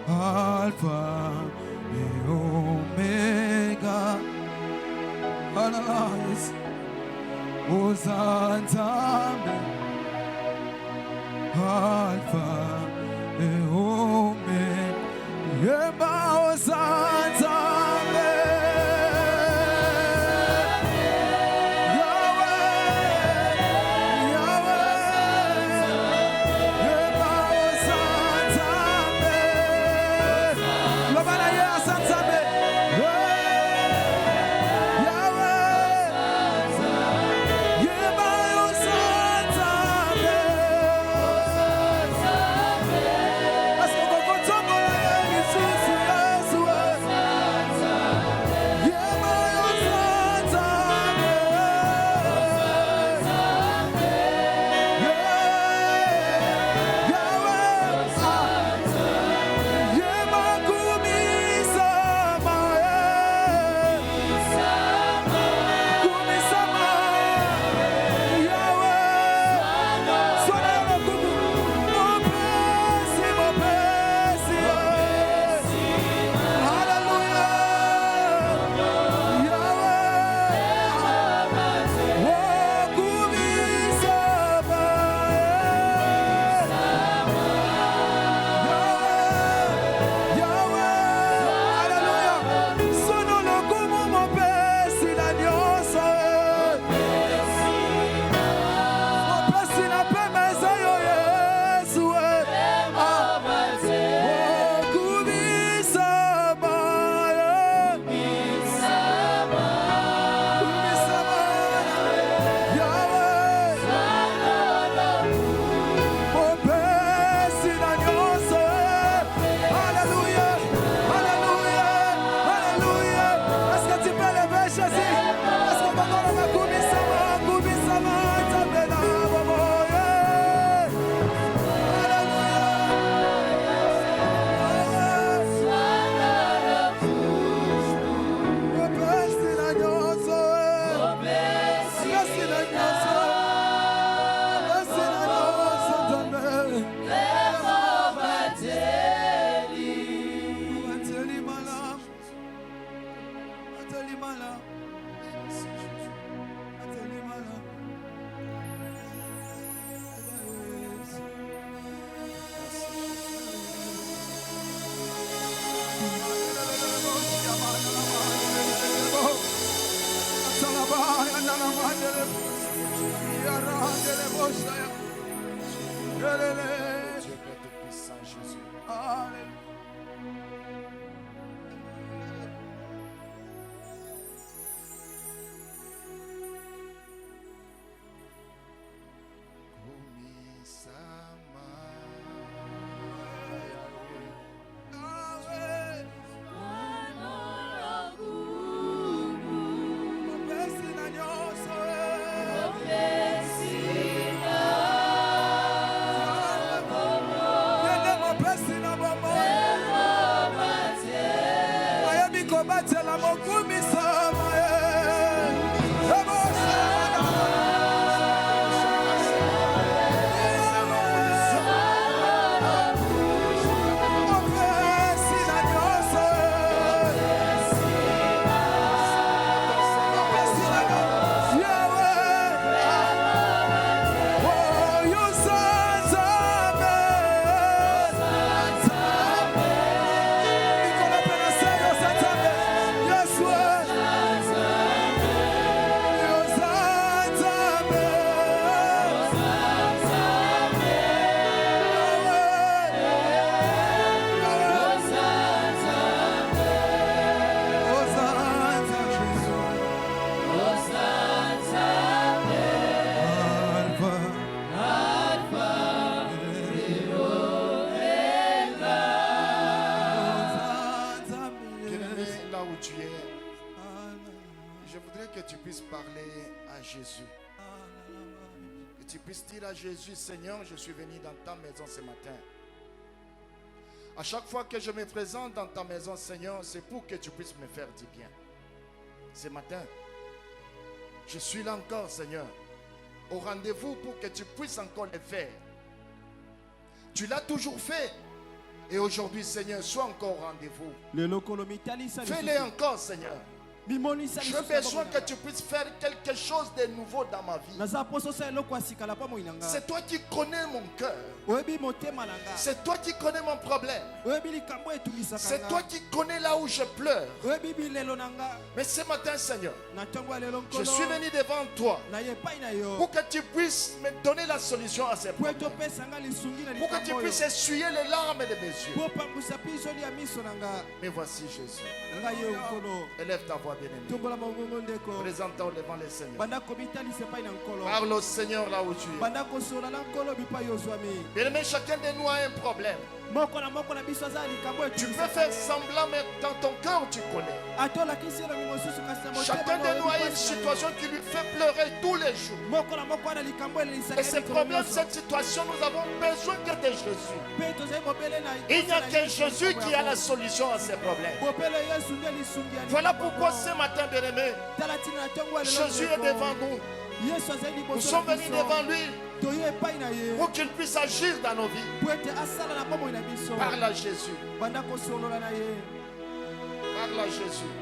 Alpha and Omega, analyze, Hosanna, Alpha and Omega, Hosanna. Dieu Père Tout-Puissant, Jésus. Jésus, Seigneur, je suis venu dans ta maison ce matin. À chaque fois que je me présente dans ta maison, Seigneur, c'est pour que tu puisses me faire du bien. Ce matin, je suis là encore, Seigneur, au rendez-vous pour que tu puisses encore le faire. Tu l'as toujours fait. Et aujourd'hui, Seigneur, sois encore au rendez-vous. Fais-le encore, Seigneur. J'ai besoin que tu puisses faire quelque chose de nouveau dans ma vie. C'est toi qui connais mon cœur. C'est toi qui connais mon problème. C'est toi qui connais là où je pleure. Mais ce matin, Seigneur, je suis venu devant toi pour que tu puisses me donner la solution à ces problèmes. Pour que tu puisses essuyer les larmes de mes yeux. Mais voici Jésus. Élève ta voix, bien-aimé. Présente-toi devant le Seigneur. Parle au Seigneur là où tu es. Bien-aimé, chacun de nous a un problème. Tu peux faire semblant, mais dans ton cœur tu connais. Chacun de nous a une situation qui lui fait pleurer tous les jours. Et ce problème, cette situation, nous avons besoin que de Jésus. Il n'y a que Jésus qui a la solution à ces problèmes. Voilà pourquoi ce matin, bien-aimé, Jésus est devant nous. Nous sommes venus devant lui pour qu'il puisse agir dans nos vies. Parle à Jésus. Parle à Jésus.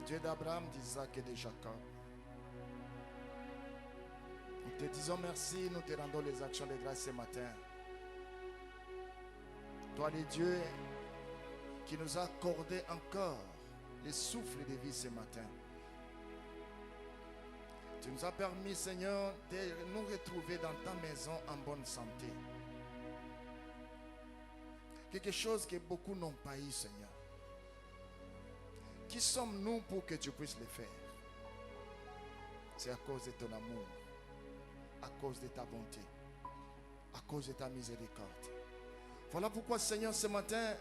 Dieu d'Abraham, d'Isaac et de Jacob, il te disons merci, nous te rendons les actions de grâce ce matin. Toi le Dieu qui nous a accordé encore le souffle de vie ce matin. Tu nous as permis, Seigneur, de nous retrouver dans ta maison en bonne santé. Quelque chose que beaucoup n'ont pas eu, Seigneur. Qui sommes-nous pour que tu puisses le faire? C'est à cause de ton amour, à cause de ta bonté, à cause de ta miséricorde. Voilà pourquoi, Seigneur, ce matin,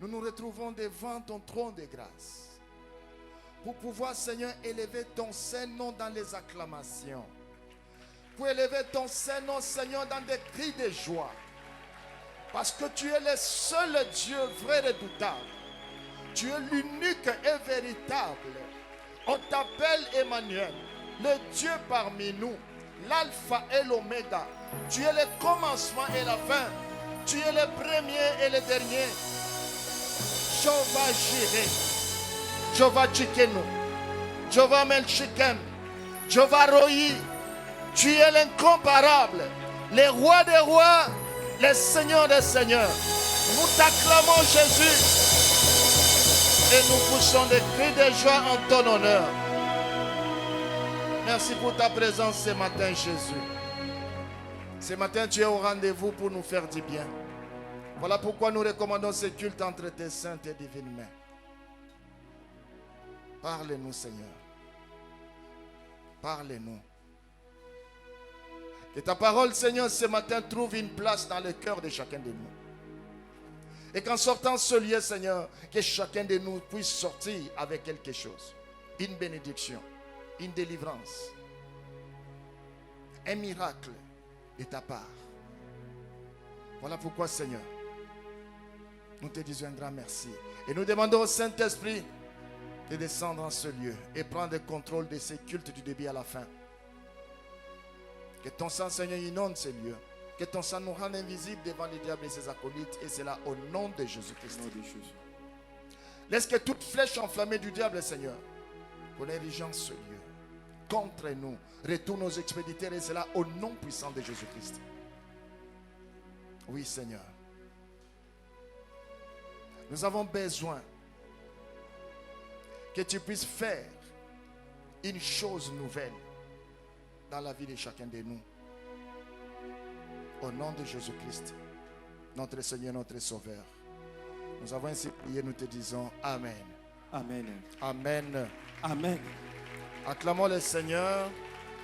nous nous retrouvons devant ton trône de grâce. Pour pouvoir, Seigneur, élever ton Saint-Nom dans les acclamations. Pour élever ton Saint-Nom, Seigneur, dans des cris de joie. Parce que tu es le seul Dieu vrai et redoutable. Tu es l'unique et véritable. On t'appelle Emmanuel, le Dieu parmi nous, l'alpha et l'oméga. Tu es le commencement et la fin. Tu es le premier et le dernier. Jehovah Jireh, Jehovah Tchikenu, Jehovah Melchikem, Jehovah Roi. Tu es l'incomparable, le roi des rois, le Seigneur des seigneurs. Nous t'acclamons, Jésus, et nous poussons des cris de joie en ton honneur. Merci pour ta présence ce matin, Jésus. Ce matin, tu es au rendez-vous pour nous faire du bien. Voilà pourquoi nous recommandons ce culte entre tes saintes et divines mains. Parle-nous, Seigneur. Parle-nous. Que ta parole, Seigneur, ce matin trouve une place dans le cœur de chacun de nous. Et qu'en sortant ce lieu, Seigneur, que chacun de nous puisse sortir avec quelque chose. Une bénédiction, une délivrance, un miracle de ta part. Voilà pourquoi, Seigneur, nous te disons un grand merci. Et nous demandons au Saint-Esprit de descendre en ce lieu et prendre le contrôle de ces cultes du début à la fin. Que ton sang, Seigneur, inonde ces lieux. Que ton sang nous rende invisibles devant les diables et ses acolytes. Et c'est là au nom de Jésus-Christ. Laisse que toute flèche enflammée du diable, Seigneur, qu'on érige en ce lieu contre nous, retourne nos expéditeurs. Et c'est là au nom puissant de Jésus-Christ. Oui, Seigneur. Nous avons besoin que tu puisses faire une chose nouvelle dans la vie de chacun de nous. Au nom de Jésus-Christ, notre Seigneur, notre Sauveur. Nous avons ainsi prié, nous te disons Amen. Amen. Amen. Amen. Acclamons le Seigneur.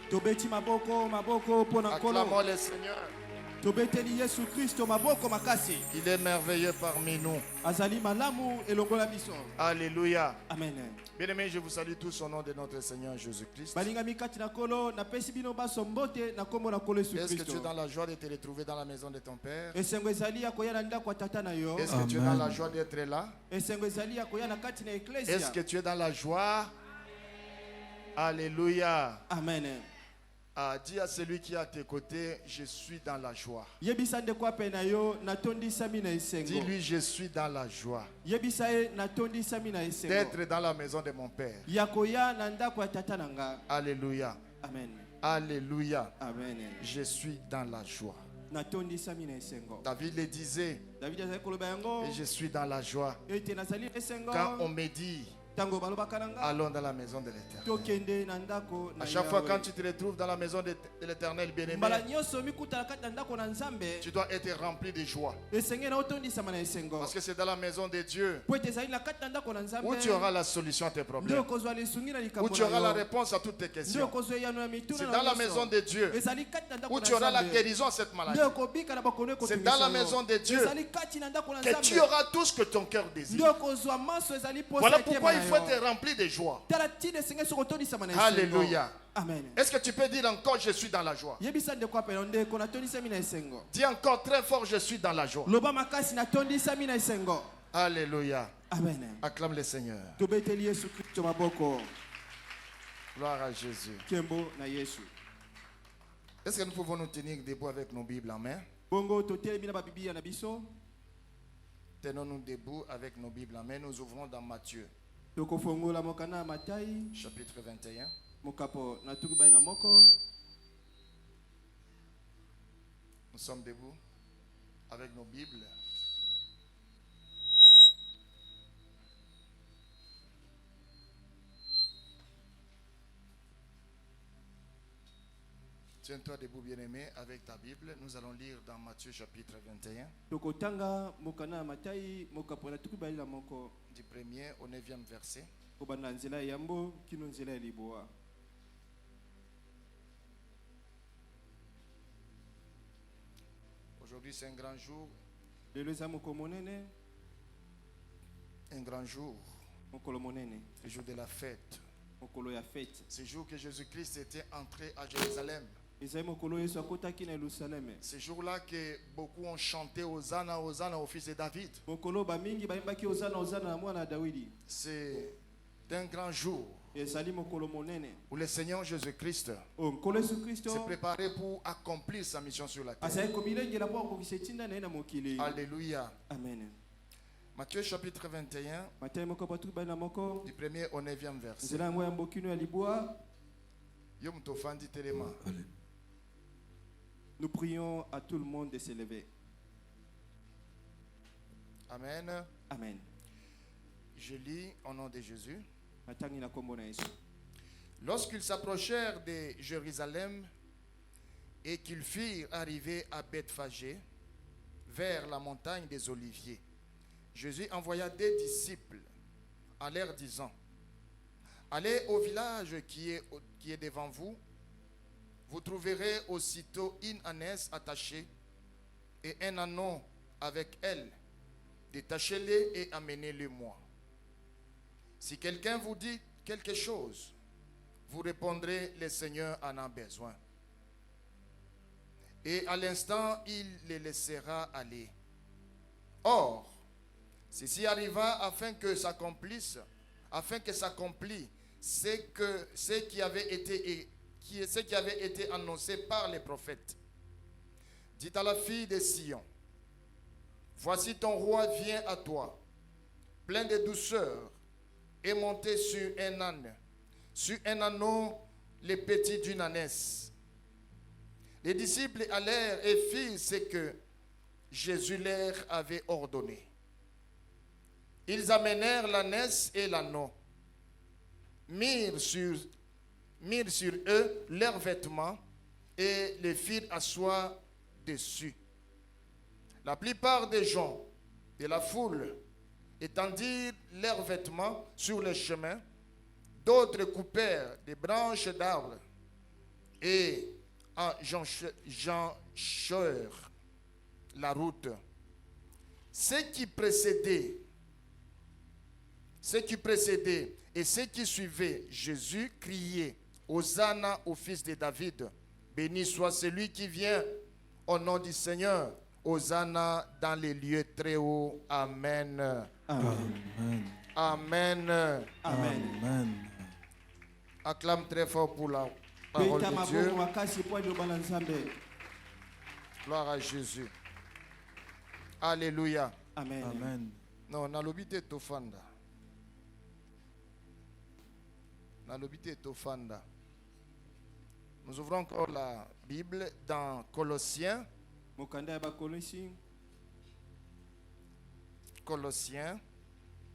Tobeti maboko maboko pona kolo. Acclamons le Seigneur. Tobeteli Yesu Kristo maboko makasi. Il est merveilleux parmi nous. Azali malamu elongola biso. Alléluia. Amen. Bien-aimés, je vous salue tous au nom de notre Seigneur Jésus-Christ. Balinga mikati na kolo na pesi bino baso mbote na kombo na kolo Yesu Est-ce que tu es Kristo. dans la joie de te retrouver dans la maison de ton Père? Esengo ezali ya koya na ndako ya tata na yo. Est-ce que tu es dans la joie d'être là? Esengo ezali ya koya na kati na eklesia. Est-ce que tu es dans la joie? Alléluia. Amen. Dis à celui qui est à tes côtés, je suis dans la joie. Yebisa ndeko pe na yo natondisami na esengo. Dis-lui, je suis dans la joie Yebisa e natondisami na esengo. d'être dans la maison de mon Père. Ya koya na ndako ya tata na nga. Alléluia. Amen. Alléluia. Amen. Je suis dans la joie. Natondisami na esengo. David le disait, David azali koloba yango. et je suis dans la joie. Ete nazali esengo. Quand on me dit, Tango balobaka na nga. allons dans la maison de l'Éternel. Tokende na ndako na À chaque fois Yahweh. quand tu te retrouves dans la maison de l'Éternel, bien-aimé, mbala nyonso mikutala kati na ndako na Nzambe. tu dois être rempli de joie. Esenge na otondisama na esengo. Parce que c'est dans la maison de Dieu Po ete ezali na kati na ndako na Nzambe. où tu auras la solution à tes Nde problèmes, okozwa lisungi na où likambo tu auras la na yo. réponse à toutes tes Nde questions. okozwa eyano ya mituna C'est na dans la nyonso. maison de Dieu Ezali kati na ndako où na tu auras la Nzambe. guérison à cette Nde maladie. okobika na bakono C'est ekotumisa dans la yo. maison de Dieu Ezali kati na ndako na que Nzambe. tu auras tout ce que ton cœur Nde désire. okozwa maso ezali posa Voilà ya pourquoi motema il na faut yo. être rempli de joie. Tala tine esenge soko otondisama na esengo. Alléluia. Amen. Est-ce que tu peux dire encore, je suis dans la joie? Yebisa ndeko apela ndeko natondisami na esengo. Dis encore très fort, je suis dans la joie. Loba makasi natondisami na esengo. Alléluia. Amen. Acclame le Seigneur. Tobeteli Yesu Kristo maboko. Gloire à Jésus. Kembo na Yesu. Est-ce que nous pouvons nous tenir debout avec nos Bibles en main? Bongo totelemi na babiblia na biso. Tenons-nous debout avec nos Bibles en main. Nous ouvrons dans Matthieu, Tokofongola mokana Matai. chapitre 21. Mokapo na tukubai na moko. sommes debout avec nos Bibles. Tiens-toi debout, bien-aimé, avec ta Bible. Nous allons lire dans Matthieu chapitre 21, tokotanga mokana ya Matai mokapona tukubalila moko du 1er au 9e verset. kobanda nzela ya yambo kino nzela ya liboa. Aujourd'hui, c'est un grand jour, Lelo eza mokolo monene, un grand jour, mokolo monene, le jour de la fête. mokolo ya fete. Ce jour que Jésus-Christ était entré à Jérusalem. Ezali mokolo Yesu akotaki na Yerusaleme. Ce jour-là que beaucoup ont chanté Hosanna, Hosanna au fils de David. Mokolo bamingi bayimbaki ozana ozana na mwana Dawidi. C'est un grand jour Ezali mokolo monene. où le Seigneur Jésus-Christ O nkolo Yesu Kristo s'est préparé pour accomplir sa mission sur la terre. azali komilengela po akokisa etinda na ye na mokili. Alléluia. Amen. Matthieu chapitre 21, Matai moko patu bana moko du 1er au 9e verset. nzela yango ya mbokino ya liboa. Yom tofandi telema. Nous prions à tout le monde de se lever. Amen. Amen. Je lis au nom de Jésus. Matangi na kombo na Yesu. Lorsqu'ils s'approchèrent de Jérusalem et qu'ils firent arriver à Bethphagée, vers la montagne des Oliviers, Jésus envoya des disciples en leur disant: allez au village qui est devant vous. Vous trouverez aussitôt une ânesse attachée et un ânon avec elle. Détachez-les et amenez-les-moi. Si quelqu'un vous dit quelque chose, vous répondrez: le Seigneur en a besoin. Et à l'instant, il les laissera aller. Or, ceci arriva afin que s'accomplisse ce qui avait été annoncé par les prophètes. Dites à la fille de Sion: voici ton roi vient à toi, plein de douceur, et monté sur un âne, sur un ânon, les petits d'une ânesse. Les disciples allèrent et firent ce que Jésus leur avait ordonné. Ils amenèrent l'ânesse et l'ânon, mirent sur eux leurs vêtements et les firent asseoir dessus. La plupart des gens de la foule étendirent leurs vêtements sur le chemin, d'autres coupèrent des branches d'arbres et jonchèrent la route. Ceux qui précédaient et ceux qui suivaient Jésus criaient: Hosanna au fils de David. Béni soit celui qui vient au nom du Seigneur. Hosanna dans les lieux très hauts. Amen. Amen. Amen. Amen. Amen. Acclame très fort pour la parole de Dieu. Gloire à Jésus. Alléluia. Amen. Amen. Non, nalobite tofanda. Nalobite tofanda. Nous ouvrons encore la Bible dans Colossiens. Mokanda ya bakolisi. Colossiens,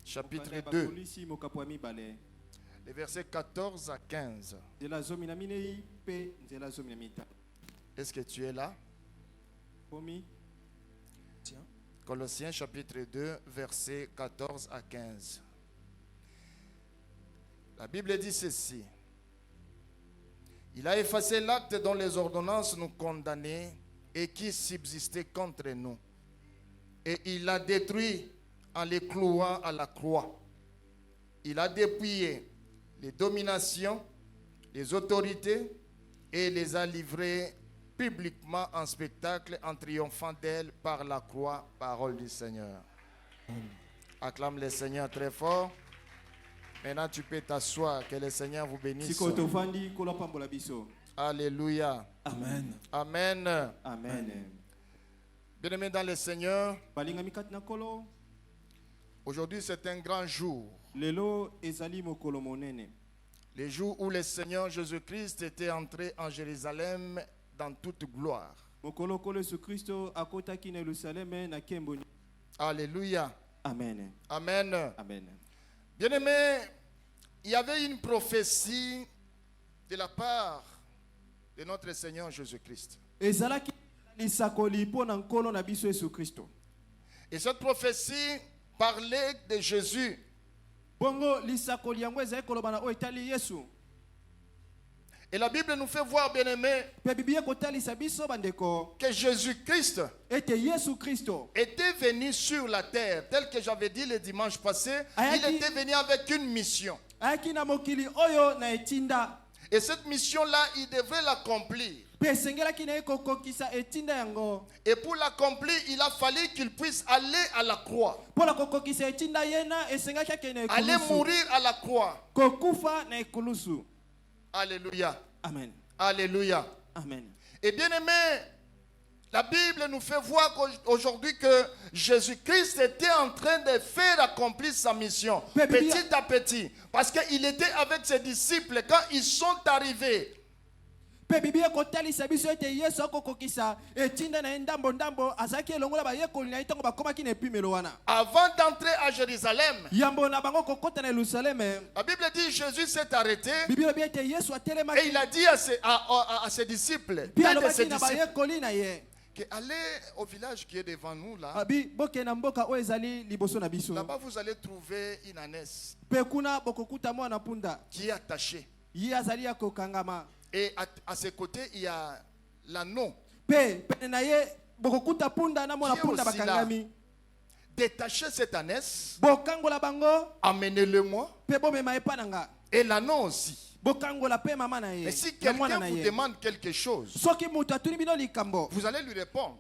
chapitre Mokanda ya 2, bakolisi mokapo ya mibale. les versets 14 à 15. Nzela zomi na minei pe nzela zomi na mitano. Est-ce que tu es là? Komi Colossiens, chapitre 2, versets 14 à 15. La Bible dit ceci: il a effacé l'acte dont les ordonnances nous condamnaient et qui subsistait contre nous. Et il l'a détruit en les clouant à la croix. Il a dépouillé les dominations, les autorités et les a livrées publiquement en spectacle en triomphant d'elles par la croix. Parole du Seigneur. Acclame le Seigneur très fort. Maintenant tu peux t'asseoir. Que le Seigneur vous bénisse. sikoto fandi kola pambola biso. Alléluia. Amen. Amen. Amen. Bien-aimés dans le Seigneur, Balinga mikati na kolo. aujourd'hui c'est un grand jour. Lelo ezali mokolo monene. Le jour où le Seigneur Jésus-Christ était entré en Jérusalem dans toute gloire. mokolokolo Yesu Kristo akotaki na Yerusalem na kembo. Alléluia. Amen. Amen. Amen. Bien-aimé, il y avait une prophétie de la part de notre Seigneur Jésus-Christ. Ezalaki lisakoli po na nkolo na biso Yesu Kristo. Et cette prophétie parlait de Jésus. Bongo lisakoli yango ezali koloba na oyo etali Yesu. Et la Bible nous fait voir, bien-aimé, Pe Biblia kotalisa biso bandeko que Jésus-Christ ete Yesu Kristo était venu sur la terre, tel que j'avais dit le dimanche passé. Il était venu avec une mission. ayaki na mokili oyo na etinda. Et cette mission-là, il devrait l'accomplir. Pe esengelaki na ye kokokisa etinda yango. Et pour l'accomplir, il a fallu qu'il puisse aller à la croix. Mpo na kokokisa etinda yena esengaki ake na Aller ekulusu. mourir à la croix. Kokufa na ekulusu. Alléluia. Amen. Alléluia. Amen. Et bien aimé, la Bible nous fait voir aujourd'hui que Jésus-Christ était en train de faire accomplir sa mission petit à petit. Parce qu'il était avec ses disciples quand ils sont arrivés. Pe Biblia kotalisa biso ete Yesu akokokisa etinda na ndambo ndambo azaki elongola bayekoli na itango bakomaki na epimelo wana. Avant d'entrer à Jérusalem, Yambo na bango kokota na Yerusalem. la Bible dit Jésus s'est arrêté Biblia bi ete Yesu et atelemaki. il a dit à ses disciples, Pi un de alobaki ses na disciples, bayekoli na ye. que allez au village qui est devant nous là. Abi boke na mboka oyo ezali liboso na biso. Là-bas, vous allez trouver une ânesse Pe kuna bokokuta mwana punda. qui est attachée. Ye azali ya kokangama. Et à ses côtés, il y a l'anneau. Pe pene na ye bokokuta punda na mwana Qui est punda aussi là. bakangami. Détachez cette ânesse, Bokangola bango amenez-le-moi. pe bomema epa nanga. Et l'anneau aussi. Bokangola pe mama na ye. Et si na mwana quelqu'un na vous ye. demande quelque chose, Soki mutu atuni bino likambo. vous allez lui répondre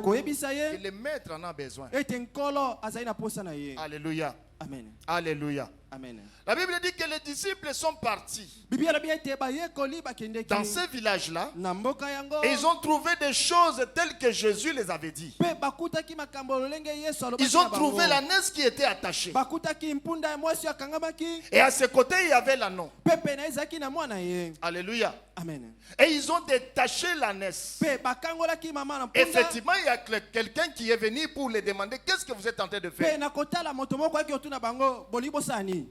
Koyebisa que ye le maître en a besoin. ete nkolo azali na posa na ye. Alléluia. Amen. Alléluia. Amen. La Bible dit que les disciples sont partis Biblia lobi ete bayekoli bakendeki dans ce village-là na mboka yango. et ils ont trouvé des choses telles que Jésus les avait dit. Pe bakutaki makambo lolenge Yesu alobaki Ils ont na bango. trouvé l'ânesse qui était attachée. Bakutaki mpunda ya mwasi akangamaki. Et à ses côtés, il y avait l'anneau. Pe pene ezaki na mwana ye. Alléluia. Amen. Et ils ont détaché l'ânesse. Pe bakangolaki mama na mpunda. Effectivement, il y a quelqu'un qui est venu pour les demander qu'est-ce que vous êtes en train de Pe faire. na kotala moto moko aki otuna bango bolibosani.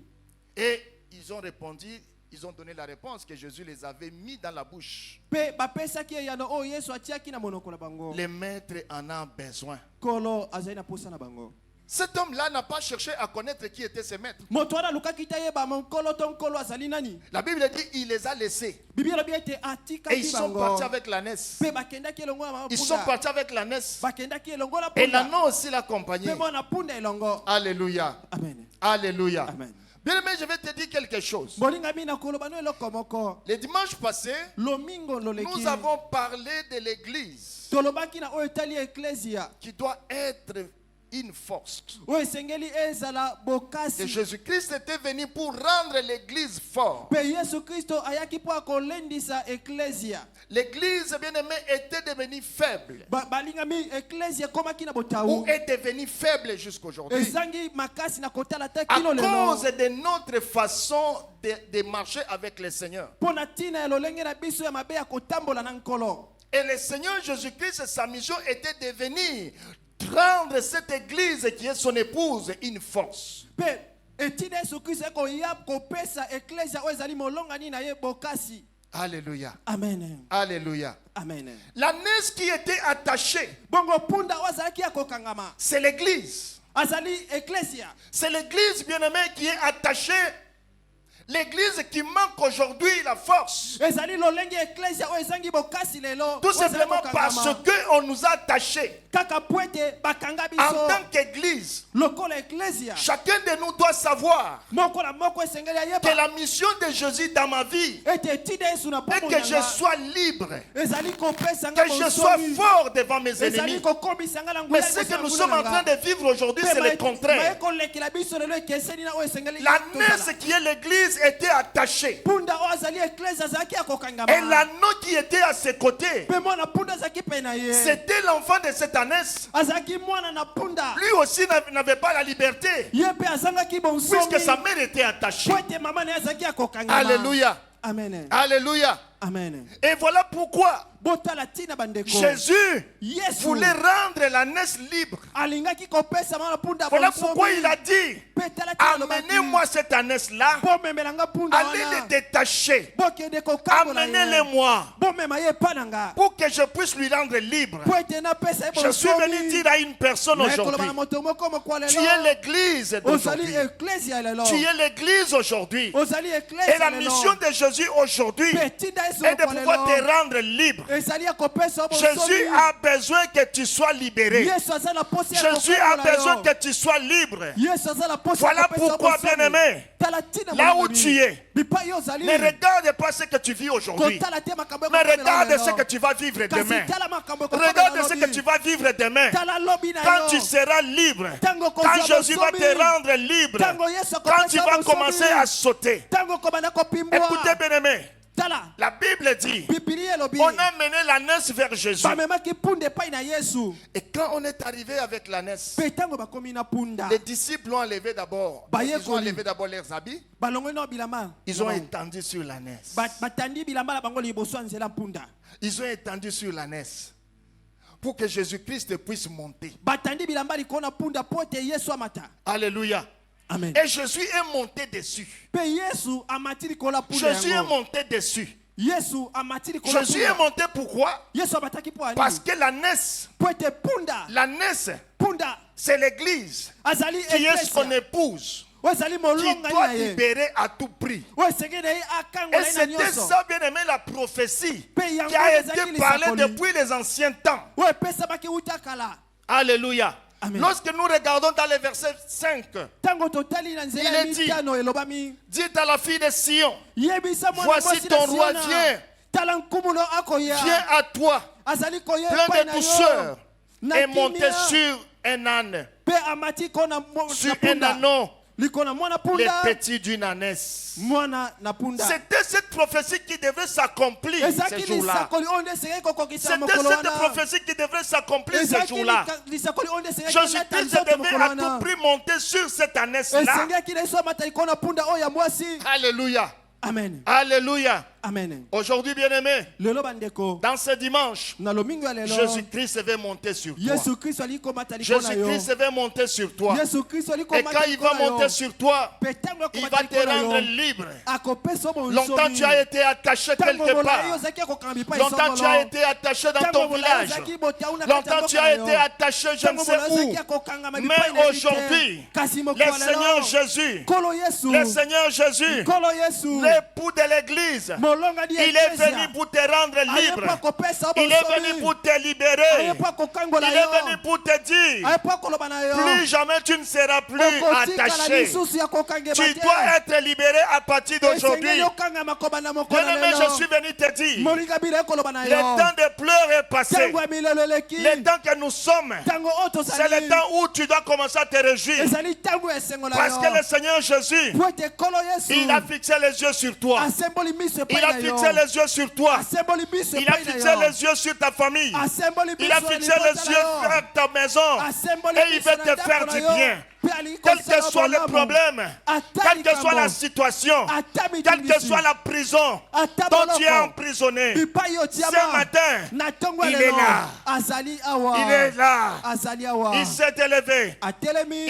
Et ils ont répondu, ils ont donné la réponse que Jésus les avait mis dans la bouche. Pe bapesaki eyano oyo Yesu atiaki na monoko na bango. Les maîtres en ont besoin. Kolo azali na posa na bango. Cet homme-là n'a pas cherché à connaître qui étaient ses maîtres. Moto wana lukaki ta yeba monkolo to nkolo azali nani. La Bible dit il les a laissés. Biblia lobi ete Et atikaki ils sont bango. partis avec l'ânesse. Pe bakendaki elongo na mama Ils sont punda. partis avec l'ânesse. Bakendaki elongo na Et punda. l'anneau aussi l'accompagnait. Pe mwana punda elongo. Alléluia. Amen. Alléluia. Amen. Bien aimé, je vais te dire quelque chose. Bolinga mina koloba no eloko moko. Le dimanche passé, Lomingo loleki. nous avons parlé de l'église Tolobaki na oyo etali ecclesia. qui doit être une force. Oyo esengeli ezala Et bokasi. Jésus-Christ était venu pour rendre l'église forte. Pe Yesu Kristo ayaki po akolendisa ecclesia. L'église, bien aimée, était devenue faible. Balingami ecclesia komaki na Ou botaou. est devenue faible jusqu'aujourd'hui. Ezangi makasi na kotala ta À kilo lelo. cause de notre façon de marcher avec le Seigneur. Pona tina ya lolenge na biso ya mabe ya kotambola na nkolo. Et le Seigneur Jésus-Christ, sa mission était de venir rendre cette église qui est son épouse une force. Pe etina Yesu Kristo ekoya kopesa ecclesia oyo ezali molongani na ye bokasi. Alléluia. Amen. Alléluia. Amen. L'ânesse qui était attachée, Bongo punda oyo azalaki ya kokangama. c'est l'église. Azali ecclesia. C'est l'église, bien-aimée, qui est attachée. L'église qui manque aujourd'hui la force. Ezali lolenge ecclesia oyo ezangi bokasi lelo. Tout simplement parce qu'on nous a attachés. Kaka puete bakanga En biso. tant qu'église, Lokola ecclesia. chacun de nous doit savoir Moko na moko esengeli que ayeba. la mission de Jésus dans ma vie Ete tide Yesu na est pomo que je nanga. sois libre, Ezali kopesa nga que je sois bonsomi. fort devant mes Ezali ennemis. kokomisa nga na Mais ngula ce que liboso nous ya sommes en ngula train nanga. de vivre aujourd'hui, c'est le contraire. Kolekela biso lelo ekeseni na oyo esengeli L'ânesse qui est l'église était attachée. punda oyo azali ecclesia azalaki ya kokangama. Et l'anneau qui était à ses côtés, Pe mwana punda azalaki pe na ye. c'était l'enfant de cette ânesse. Azalaki mwana na punda. Lui aussi n'avait pas la liberté, Ye pe azangaki bonsomi. puisque sa mère était attachée. Po ete mama na ye azalaki ya kokangama. Alléluia. Amen. Alléluia. Amen. Et voilà pourquoi botala tina bandeko. Jésus Yesu voulait rendre l'ânesse libre. alingaki kopesa mwana punda Voilà bonsomi. pourquoi il a dit, Petala tina lobaki, amenez-moi cette ânesse-là, bomemelanga punda allez wana. le détacher, Bokende kokangola ye. amenez-le-moi, Bomema ye pananga. pour que je puisse lui rendre libre. Po ete napesa ye Je suis venu bonsomi. dire à une personne Na aujourd'hui, ekoloba na moto moko moko lelo. tu es l'église Ozali d'aujourd'hui. ecclesia lelo. Tu es l'église aujourd'hui. Ozali Et ecclesia la lelo. mission de Jésus aujourd'hui Petinda Yesu est de moko pouvoir te lelo. rendre libre. Ezali ya kopesa bonsomi. Jésus a besoin que tu sois libéré. Yesu aza na posi ya Jésus a kokangola yo. besoin que tu sois libre. Yesu aza na posi ya Voilà kopesa pourquoi, bonsomi. bien-aimé, Tala tina là mwana où bi. tu es, Bipai yo ozali. ne regarde pas ce que tu vis aujourd'hui, Kotala te makambo mais ekokomela regarde lelo. ce que tu vas vivre Kasi demain. tala makambo ekokomela Regarde ce lobi. que tu vas vivre demain. Tala lobi na Quand yo. tu seras libre, Tango quand kozwa Jésus va bonsomi. te rendre libre, Tango Yesu quand tu akopesa vas bonsomi. commencer à sauter. Tango kobanda kopimbwa. Écoutez, bien-aimé, Tala. la Bible dit, Bibili elobi. on a mené l'ânesse vers Jésus. Bamemaki punda epai na Yesu. Et quand on est arrivé avec l'ânesse, Pe tango bakomi na punda. les disciples ont enlevé d'abord, Bah, ils ont yekoli. enlevé d'abord leurs habits, Balongwe na bilamba. ils ont étendu sur l'ânesse. Batandi bilamba na bango liboso ya nzela punda. Ils ont étendu sur l'ânesse pour que Jésus-Christ puisse monter. Batandi bilamba likolo na punda po ete Yesu amata. Alléluia. Amen. Et Jésus est monté dessus. Pe Yesu amati likolo na punda Jésus est yango. monté dessus. Yesu amati likolo na Jésus est punda. monté pourquoi? Yesu amataki po ani. Parce que l'ânesse, Po ete punda c'est l'église azali qui est son ecclesia. épouse, Ozali qui molonga doit na ye. libérer à tout prix. Osengeli na ye Et akangola ye na c'était nyonso. ça, bien aimé, la prophétie Pe qui yango a ezaki été parlée lisakoli. depuis les anciens temps. Oyo epesamaki wuta kala. Alléluia. Amen. Lorsque nous regardons dans le verset 5, Tango totali na nzela Il ya est dit, mitano elobami. dites à la fille de Sion, Yebisa mwana voici mwasi ton na roi Siona. vient, Tala nkumulo akoya. viens à toi, Azali koya plein epai de na yo. douceur, Na et monter kimia. sur un âne, Pe amati kona sur na un punda. anon, Likona mwana les punda. petits d'une ânesse. Mwana na punda. C'était cette prophétie qui devait s'accomplir Ezaki ce jour-là. lisakoli onde esengeli kokokisa C'était mokolo cette wana. prophétie qui devait s'accomplir ce Ezaki jour-là. lisakoli onde esengeli Jésus-Christ kolata nzoto devait mokolo à wana. tout prix monter sur cette ânesse-là. Esengaki na yesu amata likolo na punda oyo ya mwasi. Alléluia. Amen. Alléluia. Amen. Aujourd'hui, bien-aimé, Lelo bandeko. dans ce dimanche, Na lomingo ya lelo. Jésus-Christ va monter sur toi. Yesu Kristo ali komata likolo na yo. Jésus-Christ va monter sur toi. Yesu Kristo ali Et komata quand il va likolo na yo. monter sur toi, Pe tango il akomata va te likolo na rendre yo. libre. Akopesa bonsomi. Longtemps tu as été attaché Tango quelque molai part. ozaki akokanga bipai Longtemps tu songolo. as été attaché dans Tango ton molai village. ozaki botauna kati ya Longtemps mboka tu na as yo. été attaché je ne Tango sais molai ozaki où. akokanga Mais bipai na ye te. aujourd'hui, Kasi le mokolo Seigneur lelo. Jésus, Kolo Yesu. le Seigneur Jésus, Kolo Yesu. l'époux de l'église, Molonga di il est ecclesia. venu pour te rendre libre. Ayepo akopesa Il est bonsomi. venu pour te libérer. Ayepo akokangola Il yo. est venu pour te dire, Ayepo akoloba na yo. plus jamais tu ne seras plus Okotikala attaché. lisusu ya kokangema Tu te. dois être libéré à partir d'aujourd'hui. Esengeli okangama kobanda mokolo Bien-aimé, lelo. je suis venu te dire, Molinga bila ekoloba na le yo. temps de pleurs est passé. Tango ya milelo eleki. Le temps que nous sommes, Tango oyo c'est tozali. le temps où tu dois commencer à te réjouir. Ezali tango ya esengo na Parce yo. que le Seigneur Jésus, Po ete kolo Yesu. il a fixé les yeux sur toi. Asemboli miso epai Il a na yo. fixé les yeux sur toi. Asemboli miso Il a epai na fixé yo. les yeux sur ta famille. Asemboli Il a miso fixé na les libota yeux na yo. vers ta maison. Asemboli Et il miso veut na te ndako faire na du yo. bien. Pe ali Quel que kosala soit le bolamu. problème, Ata quelle que soit likambo. la situation, Ata quelle que mitungisi. soit la prison Ata dont tu es boloko. emprisonné, Bipai yo tiama. ce matin, Na tongo il lelo. est là. Azali awa. il est là. Azali awa. Il s'est élevé. Atelemi.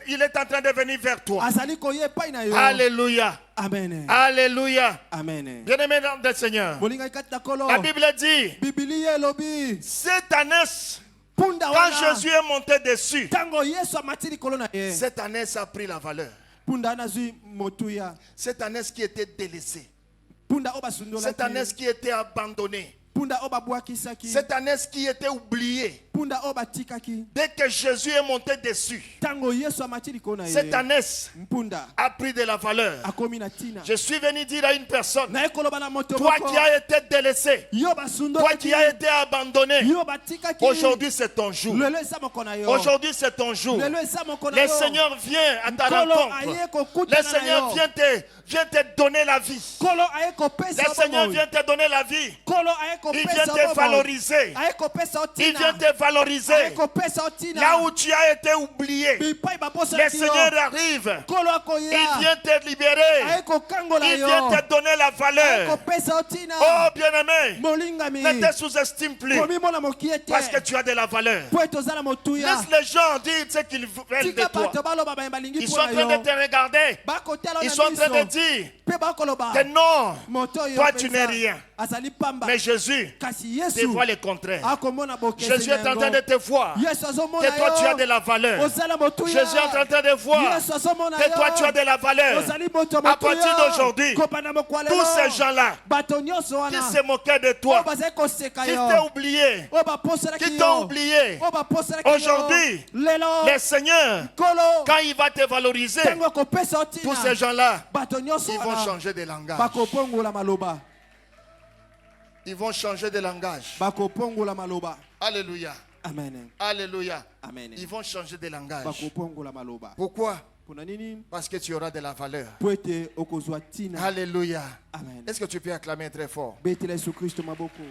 Il est en train de venir vers toi. Azali koye epai na yo. Alléluia. Amen. Alléluia. Amen. Bien-aimé dans le Seigneur, Bolinga kati na kolo. la Bible dit, Bibili elobi. cette ânesse, Punda quand wana. Jésus est monté dessus, Tango Yesu amati likolo na ye. cette ânesse a pris la valeur. Punda anazwi motuya. Cette ânesse qui était délaissée. Punda oba sundola. Cette ânesse qui était abandonnée. Punda oba bwakisaki. Cette ânesse qui était oubliée. Punda oba tikaki. Dès que Jésus est monté dessus, Tango Yesu amati likolo na ye. cette ânesse Punda a pris de la valeur. akomi na tina. Je suis venu dire à une personne, Na ekoloba na moto toi moko. qui as été délaissé, Yo basundola. toi qui as été abandonné, Yo batikaki. aujourd'hui c'est ton jour. Lelo esa moko na yo. Aujourd'hui c'est ton jour. Lelo esa moko na Le yo. Seigneur vient à ta Kolo rencontre. aye kokutana Le na Seigneur yo. vient te donner la vie. Kolo aye kopesa Le Seigneur bomo. vient te donner la vie. Kolo aye Il kopesa vient te bomo. valoriser. Aye kopesa Il otina. vient te valoriser. ekopesa otina Là où tu as été oublié, bipai baposa le Seigneur arrive. kolo Il akoya vient te libérer. ayekokangola Il yo vient te donner la valeur. ayekopesa otina Oh bien-aimé, molingami ne te sous-estime plus komimona mokie parce que te tu as de la valeur. po ete oza na motuya Laisse les gens dire ce qu'ils veulent de tika toi. bato baloba balingi Ils sont en mpona train yo de te regarder. bakotala Ils na sont en train de miso dire mpe bakoloba que non, moto oyo toi tu n'es mpenza rien. azali pamba Mais Jésus kasi te yesu voit le contraire. akomona Jésus est en train de te voir yesu azomona que toi tu as de yo la valeur. ozala motuya Jésus est en train de voir yesu azomona que toi tu as de la valeur. ozali moto À partir d'aujourd'hui, kopanda mokwalelo tous ces gens-là bato nyonso qui wana se moquaient de oyo toi, bazali koseka qui yo t'ont oublié, oyo baposelaki qui t'ont yo oublié, oyo baposelaki yo aujourd'hui, lelo le Seigneur, kolo quand il va te valoriser, ntango akopesa tous ces otina gens-là, bato nyonso ils vont wana changer de langage. bakopongola maloba Ils vont changer de langage. bakopongola maloba Alléluia. amen Alléluia. amen Ils vont changer de langage. bakopongola maloba Pourquoi? mpona nini Parce que tu auras de la valeur. po ete okozwa ntina Alléluia. amen Est-ce que tu peux acclamer très fort? betela yesu kristo maboko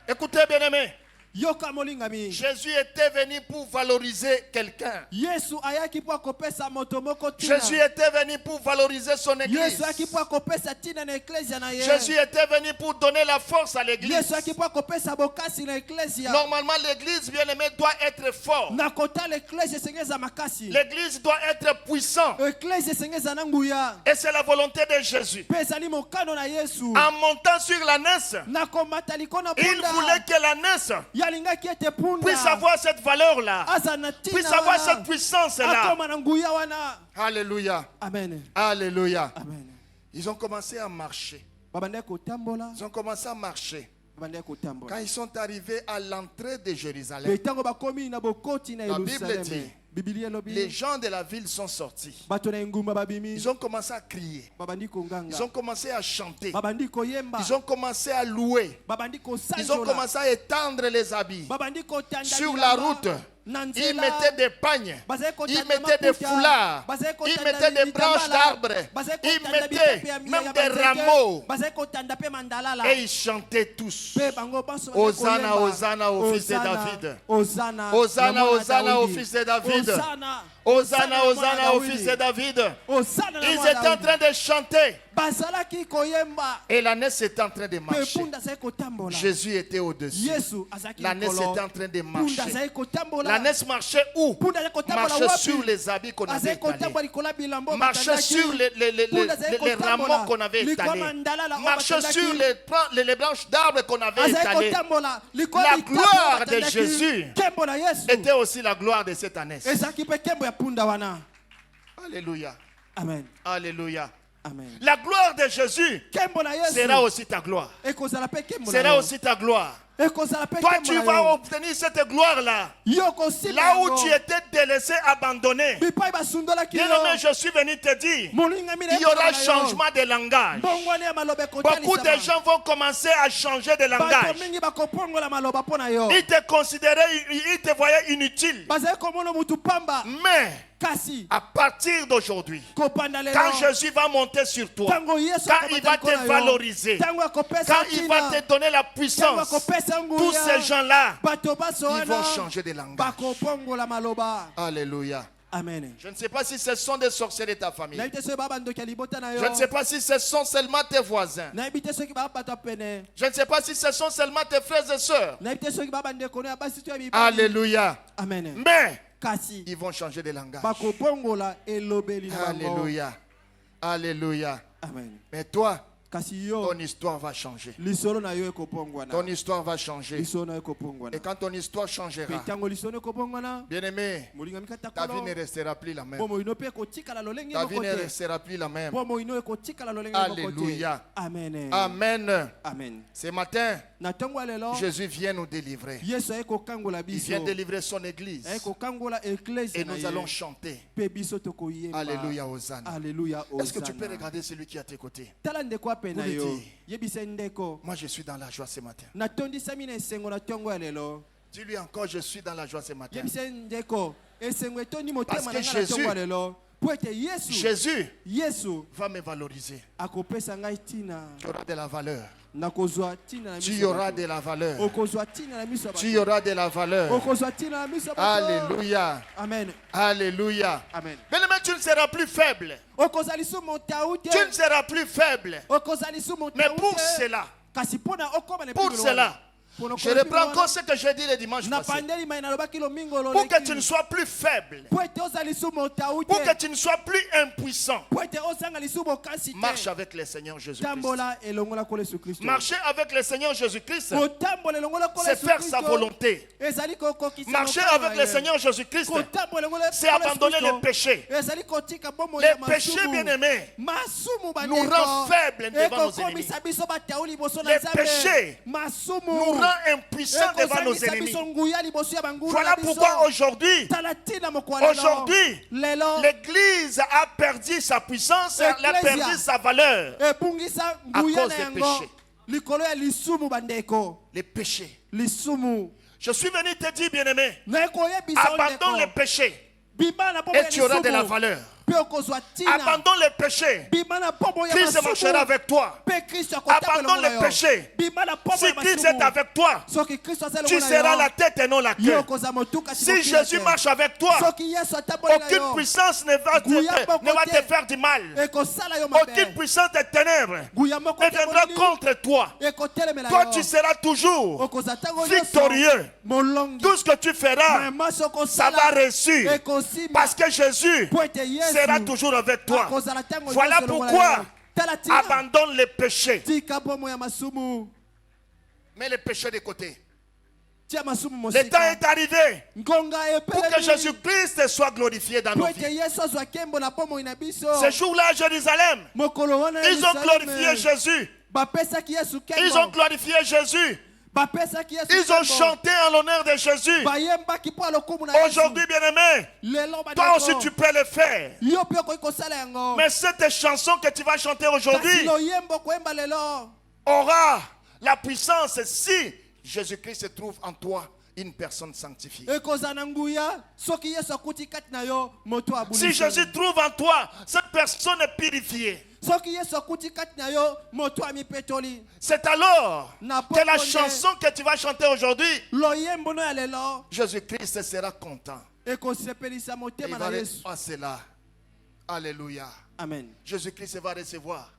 Écoutez, bien-aimés. yoka molingami Jésus était venu pour valoriser quelqu'un. yesu ayaki mpo akopesa moto moko tina Jésus était venu pour valoriser son église. yesu ayaki mpo akopesa ntina na eklesia na ye Jésus était venu pour donner la force à l'église. yesu ayaki mpo akopesa bokasi na eklesia Normalement, l'église, bien-aimée, doit être forte. na kotala eklesia esenge eza makasi L'église doit être puissante. eklesia esenge eza na nguya Et c'est la volonté de Jésus. mpe ezali mokano na yesu En montant sur la noce, na komata liko na il voulait punda que la noce yalingaki ete punda puisse avoir cette valeur-là, aza na ntina puisse avoir cette wana puissance-là. akoma na nguya wana Alléluia. amen Alléluia. amen Ils ont commencé à marcher. babandaki kotambola Ils ont commencé à marcher. babandaki Quand kotambola ils sont arrivés à l'entrée de mpe Jérusalem, ntango bakomi na bokoti na La Bible yerusaleme dit, biblia les elobi gens de la ville sont sortis. bato na engumba babimi Ils ont commencé à crier. babandi konganga Ils ont commencé à chanter. babandi koyemba Ils ont commencé à louer. babandi Ils ont kosanjola commencé à étendre les habits. babandi kotanda Sur la bilamba. route, na ils nzela mettaient des pagnes. bazali Ils kotanda mettaient des maputa, foulards. bazali Ils kotanda mettaient des branches bitambala, d'arbres. bazali Ils kotanda mettaient bitepe ya même ya des banzete, rameaux. bazali kotanda mpe mandalala Et ils chantaient tous. mpe bango banso bazali Hosanna, koyemba, Hosanna au fils de Hosanna, David. Hosanna, Hosanna, na mwana Hosanna au Dawidi. fils de David. Hosanna, Hosanna, na mwana Hosanna au Dawidi. fils de David. Hosanna na Ils mwana étaient en Dawidi. train de chanter. bazalaki koyemba Et la noce était en train de mpe marcher. punda azali kotambola Jésus était au-dessus. yesu azalaki La noce likolo était en train de punda marcher. azali kotambola La noce marchait où? punda azali kotambola Marchait wapi sur les habits qu'on avait azali étalés. kotambola likolo ya bilambo Marchait batandaki. sur Punda azali les kotambola rameaux qu'on avait likolo ya étalés. mandalala oyo Marchait batandaki. sur les branches d'arbres qu'on avait azali étalées. kotambola likolo La ya bitako gloire oyo de batandaki. Jésus nkembo na yesu Était aussi la gloire de cette ânesse. ezalaki mpe nkembo ya punda wana Alléluia. amen Alléluia. amen La gloire de Jésus nkembo na yesu sera aussi ta gloire. ekozala mpe nkembo na Sera yo aussi ta gloire. ekozala mpe Toi, nkembo tu na vas yo obtenir cette gloire-là. yo kosimba Là où yango. tu étais délaissé, abandonné. bipai basundolaki yo Bien-aimé, je suis venu te dire, molingami na il y aura yekola na yo. changement de langage. mbongwana ya maloba Beaucoup de ekotalisama gens vont commencer à changer de bato langage. mingi bakopongola maloba mpo na yo Ils te considéraient, ils te voyaient inutile. bazali komona mutu pamba Mais kasi à partir d'aujourd'hui, kopanda lelo quand Jésus va monter sur toi, ntango yesu quand il va akomata likolo te na yo, valoriser, ntango akopesa quand il va ntina, te donner la ntango puissance, akopesa tous ces nguya gens-là, bato baso ils vont wana changer de langage. bakopongola maloba Alléluia. amen Je ne sais pas si ce sont des sorciers de ta famille. nayebi te soki baa bandoki ya libota na yo Je ne sais pas si ce sont seulement tes voisins. nayebi te soki baa bato ya pene Je ne sais pas si ce sont seulement tes frères et sœurs. nayebi te soki baa bandeko no ya basi to ya mibali Alléluia. amen Mais kasi ils vont changer de langage. bakopongola elobeli na bango Alléluia. Alléluia. amen Mais toi, kasi yo ton histoire va changer. lisolo na yo ekopongwana Ton histoire va changer. lisolo na yo ekopongwana Et quand ton histoire mpe changera, ntango lisolo ekopongwana bien-aimé, molingami ta vie katakolo ne restera plus la même. po moino mpe ekotikala lolenge Ta vie moko ne te restera plus la même. po moino ekotikala lolenge moko te Alléluia. amen Amen. amen Ce matin, na ntongo ya lelo Jésus vient nous délivrer. yesu aye kokangola Il biso vient délivrer son église. aye kokangola eklese Et na nous ye allons chanter. mpe biso tokoyemba Alléluia, Hosanna. alleluya Est-ce que tu peux osana regarder celui qui est à tes côtés? tala ndeko ape na Pour lui yo dire, yebisa ndeko moi je suis dans la joie ce matin. natondisami na esengo na ntongo ya lelo Dis-lui encore, je suis dans la joie ce matin. yebisa ndeko esengo etondi Parce motema que na nga na ntongo ya Jésus lelo po ete yesu Jésus yesu va me valoriser. akopesa ngai tina Tu auras de la valeur. nakozwa tina na Tu miso y ya auras bato. de la valeur. okozwa tina na miso ya Tu y bato. auras de la valeur. okozwa tina na miso ya bato. Alléluia. Amen. Alléluia. Amen. Bien-aimé, tu ne seras plus faible. okozwa lisumu motawu te. Tu ne seras plus faible. okozwa lisumu Mais motawu pour te. cela, kasi mpona okoma na pour epimelo cela, wana. Mpona je okoma na reprends epimelo encore wana. ce que j'ai dit le dimanche na passé. pandeli mai nalobaki lomingo Pour que tu loleki. ne sois plus faible. po ete ozwa lisumu motawu Pour que te. tu ne sois plus impuissant. po ete ozanga lisumu okasi Marche te. avec le Seigneur Jésus-Christ. tambola elongola kola yesu kristo. Marcher avec le Seigneur Jésus-Christ, kotambola elongola kola c'est yesu faire sa kristo. volonté. ezali kokokisa Marcher mokano avec na le ye. Seigneur Jésus-Christ, kotambola elongola c'est abandonner les péchés. ezali kotika bomoi Les ya péchés, masumu. bien-aimés, masumu nous rend faibles devant nos ennemis. ekokomisa biso batawu liboso na Les nzambe. péchés masumu nous rend impuissants devant nos ekozangisa ennemis. biso nguya liboso ya bangulu Voilà na biso. pourquoi aujourd'hui, tala tina moko lelo. aujourd'hui, lelo l'Église a perdu sa puissance, elle a Ecclesia. perdu sa valeur. ebungisa À nguya cause na des yango péchés. likolo ya lisumu bandeko. Les péchés. lisumu Je suis venu te dire, bien-aimé, nakoyebisa abandonne les péchés bima na pombo et ya tu auras de la lisumu. valeur. mpe okozwa tina. Abandonne les péchés. bima na pombo ya Christ marchera masumu. avec toi. mpe kristo akotambola Abandonne na les yo. péchés. bima na pombo Si ya Christ est masumu. avec toi, soki kristo aza tu elongo na seras yo, la tête et non la yo queue. okozwa motu kasi Si mokila Jésus te. marche avec toi, soki yesu atamboli na aucune yo, puissance ne va te faire du mal. ekosala yo mabe. Aucune puissance des ténèbres nguya moko ne te viendra molili, contre toi. ekotelemela Toi, yo. tu seras toujours okozwa ntango nyonso victorieux. molongi. Tout ce que tu feras, Mama ça sokosala, va réussir. ekosima. Parce que Jésus po ete yesu sera toujours avec toi. akozala ntango Voilà nyonso elongo na pourquoi yo. Tala tina. abandonne les péchés. tika bomo ya masumu. Mets les péchés de côté. tia masumu Le temps mosika. est arrivé ngonga pour que epelemi. Jésus-Christ soit glorifié dans po nos ete vies. yesu azwa nkembo na bomoi na biso. Ce jour-là à Jérusalem, mokolo wana ya ils ont glorifié Yerusalemu. Jésus. bapesaki yesu Ils ont nkembo. glorifié Jésus. bapesaki yesu Ils ont nkembo. chanté en l'honneur de Jésus. bayembaki mpo ya lokumu na yesu. Aujourd'hui, bien-aimé, lelo toi aussi bandeko. tu peux le faire. yo mpe okoki kosala yango. Mais cette chanson que tu vas chanter kasi aujourd'hui loyembo koyemba lelo aura la puissance si Jésus-Christ se trouve en toi, une personne sanctifiée. ekozala na nguya soki yesu akuti kati na yo moto Si abulisi. Jésus trouve en toi, cette personne est purifiée. soki yesu akuti kati na yo moto amipetoli. C'est alors Na que la pokonde. chanson que tu vas chanter aujourd'hui, loyembo no ya lelo Jésus-Christ sera content. ekosepelisa Et il motema va na yesu. recevoir cela. Alléluia. amen. Jésus-Christ va recevoir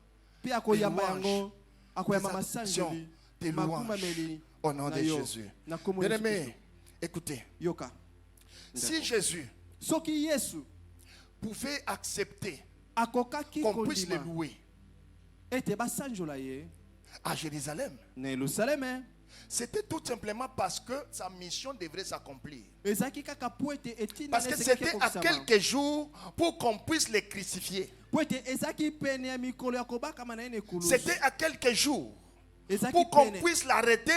mpe akoyamba louanges. yango akoyamba Des masanjoli actions, des makumameli au nom na de yo. Jésus. na kombo ya Yesu Bien-aimé, Kristo. écoutez, yoka si Jésus soki yesu pouvait accepter akokaki qu'on puisse le kondima louer ete basanjola ye à Jérusalem, na yerusaleme, c'était tout simplement parce que sa mission devrait s'accomplir. ezalaki kaka po ete etinda Parce que c'était à quelques jours pour qu'on puisse le crucifier. po ete ezalaki pene ya mikolo ya kobakama na ye na ekulusu. C'était à quelques jours ezalaki pour qu'on pene puisse l'arrêter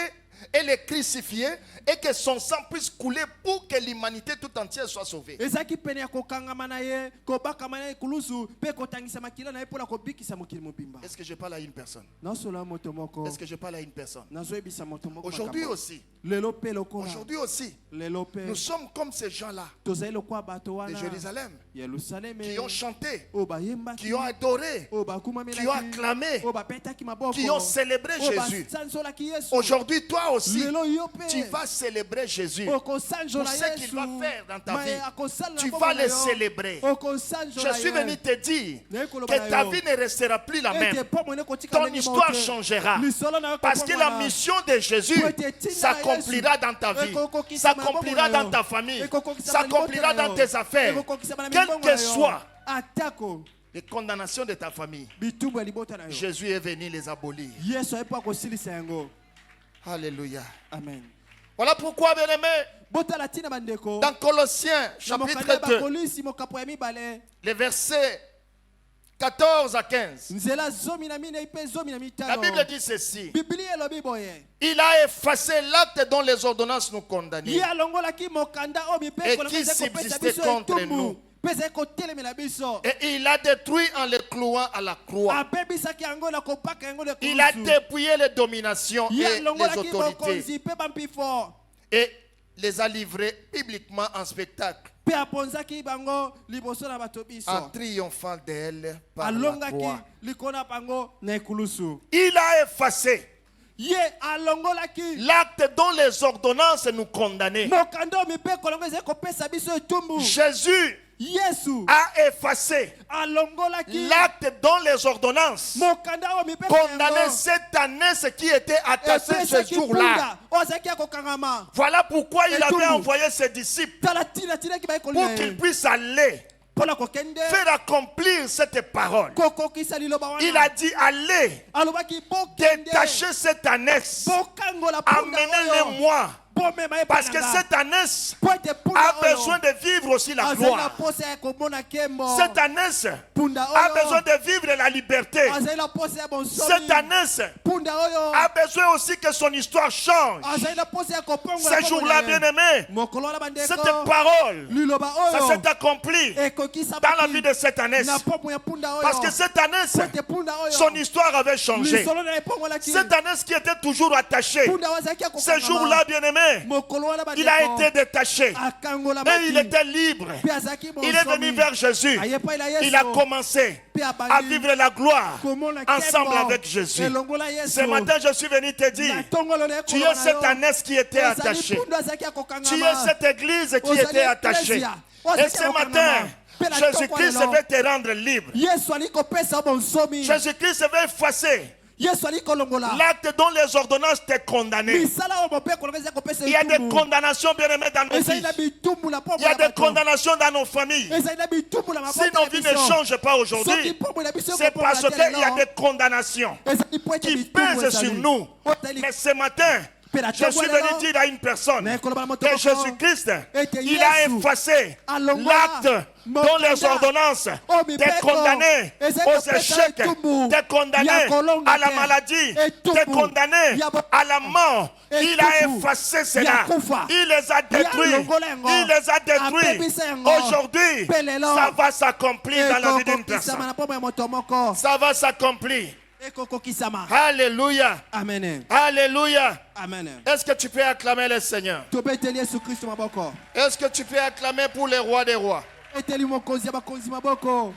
et le crucifier et que son sang puisse couler pour que l'humanité tout entière soit sauvée. ezalaki pene ya kokangama na ye kobakama na ye ekulusu mpe kotangisa makila na ye mpona kobikisa mokili mobimba. Est-ce que je parle à une personne? nasola moto moko Est-ce que je parle à une personne? nazoyebisa moto moko Aujourd'hui makambo. aussi, lelo mpe lokola aujourd'hui aussi, lelo mpe nous sommes comme ces gens-là tozali lokwa bato de wana Jérusalem yerusaleme qui ont chanté, oyo bayembaki qui ont adoré, oyo bakumamelaki qui ont acclamé, oyo bapetaki maboko qui ont célébré oyo Jésus. basanzolaki yesu. Aujourd'hui, toi aussi, lelo yo mpe tu vas célébrer Jésus. okosanzola Pour ce qu'il yesu va faire dans ta maye vie, akosala na tu bomoi vas na le yo. célébrer. Okosanzola Je suis ye. venu te dire Naye koloba que na ta yo. vie ne restera plus la Ete même. pombo ne kotika Ton ndenge histoire mote. changera. Lisolo na yo Parce que la kopomana. mission de Jésus s'accomplira dans ta vie, s'accomplira dans ta famille, s'accomplira dans tes affaires. Quel que soit atako les condamnations de ta famille, bitumbu ya libota na yo, Jésus est venu les abolir. yesu ayepo akosilisa yango. Alléluia. Amen. Voilà pourquoi, bien-aimé, botala tina bandeko dans Colossiens na mokanda chapitre 2, bakolisi mokapo ya mibale les versets 14 à 15, nzela zomi na mine mpe zomi na la mitano. Bible dit ceci. biblia elobi boye Il a effacé l'acte dont les ordonnances nous condamnaient ye alongolaki mokanda oyo Et mibeko qui eza kopesa subsistait biso contre etumbu nous. mpe ezali kotelemela biso. et il a détruit en le clouant à la croix. abebisaki yango na kopaka yango na Il a ekulusu. dépouillé les dominations ye et les alongolaki autorités bokonzi mpe bampifo et les a livrés publiquement en spectacle Pe aponzaki bango liboso na bato en biso. triomphant d'elle par la Alongaki croix. likona bango na ekulusu. Il a effacé Ye alongolaki l'acte dont les ordonnances nous condamnaient. mokanda oyo mibeko longo ezali kopesa biso etumbu. Jésus Yesu a effacé alongolaki l'acte dont les ordonnances mokanda oyo mibeko condamnaient cette année ce qui était attaché ce jour-là. ozalaki ya kokangama. Voilà pourquoi il Et tout. avait envoyé ses disciples Tala tina tinaki baye pour kolia qu'ils ye. puissent aller Mpona kokende faire accomplir cette parole. kokokisa liloba wana. Il a dit allez, alobaki bokende détachez cette annexe, bokangola punda oyo amenez-les-moi. bomema ye Parce que mpa na nga. cette annexe Po ete punda a oyo besoin de vivre aussi la azali na gloire. posa ya komona nkembo. Cette annexe Punda a besoin oyo de vivre la liberté. azali na posa ya Cette bonsomi. annexe Punda oyo a besoin aussi que son histoire change. azali na posa ya kopongola Ce jour-là, bien aimé, mokolo wana cette bandeko parole, liloba ça oyo s'est accompli ekokisa dans la vie de cette annexe. na pomo ya punda oyo. Parce que cette annexe, Po ete punda oyo son histoire avait changé. lisolo na epongolaki Cette annexe qui était toujours attachée, punda oyo azalaki ya ce kokangama. jour-là, bien aimé, mokolo wana il a bandeko été détaché. akangola Et il était libre. pe azalaki Il est venu vers Jésus. aye epai na Il a Yesu commencé pe à abangi vivre la gloire komona ensemble nkembo avec Jésus. elongola Yesu. Ce matin, je suis venu te dire, Na tongolo na tu ekolo es na cette yo. annexe qui était Ozali attachée. punda azalaki ya Tu kokangama. es cette église qui Ozali était attachée. ecclesia. Et Ozali ce ya matin, kokangama. Pe na Jésus-Christ tongolo veut te rendre libre. Yesu ali kopesa bonsomi. Jésus-Christ veut effacer Yesu ali kolongola l'acte dont les ordonnances t'ont condamné. misala oyo mopeko longo eza kopesa Il y a des etumbu. condamnations bien aimées dans nos ezali vies. na bitumbu na pombo Il y a ya des bato. condamnations dans nos familles. ezali na bitumbu na Si mabota nos ya vies ne biso. changent pas Soki aujourd'hui, pombo na biso c'est ekopombola parce te qu'il y a lelo. des condamnations ezali po ete qui bitumbu pèsent ezali. sur nous. Ozali Mais ce matin, je suis venu dire à une personne na ekoloba na moto que moko, Jésus-Christ, ete il a Yesu effacé alongola l'acte dont les mokanda ordonnances oyo t'es mibeko condamné ezali aux kopesa échecs, etumbu t'es condamné ya kolonga à la te. maladie, Etumbu t'es condamné ya bo- à la mort. Il a Etumbu effacé ya cela. kufa. Il les a détruits. alongola yango. Il les a détruits. Apebisa yango. Aujourd'hui, Pe lelo. ça va s'accomplir dans la vie d'une ekokokisama personne. na pombo ya moto moko Ça va s'accomplir. ekokokisama. Alléluia. amen Alléluia. amen. Est-ce que tu peux acclamer le Seigneur? tobeteli yesu kristo maboko Est-ce que tu peux acclamer pour les rois des rois? eteli mokonzi ya bakonzi maboko.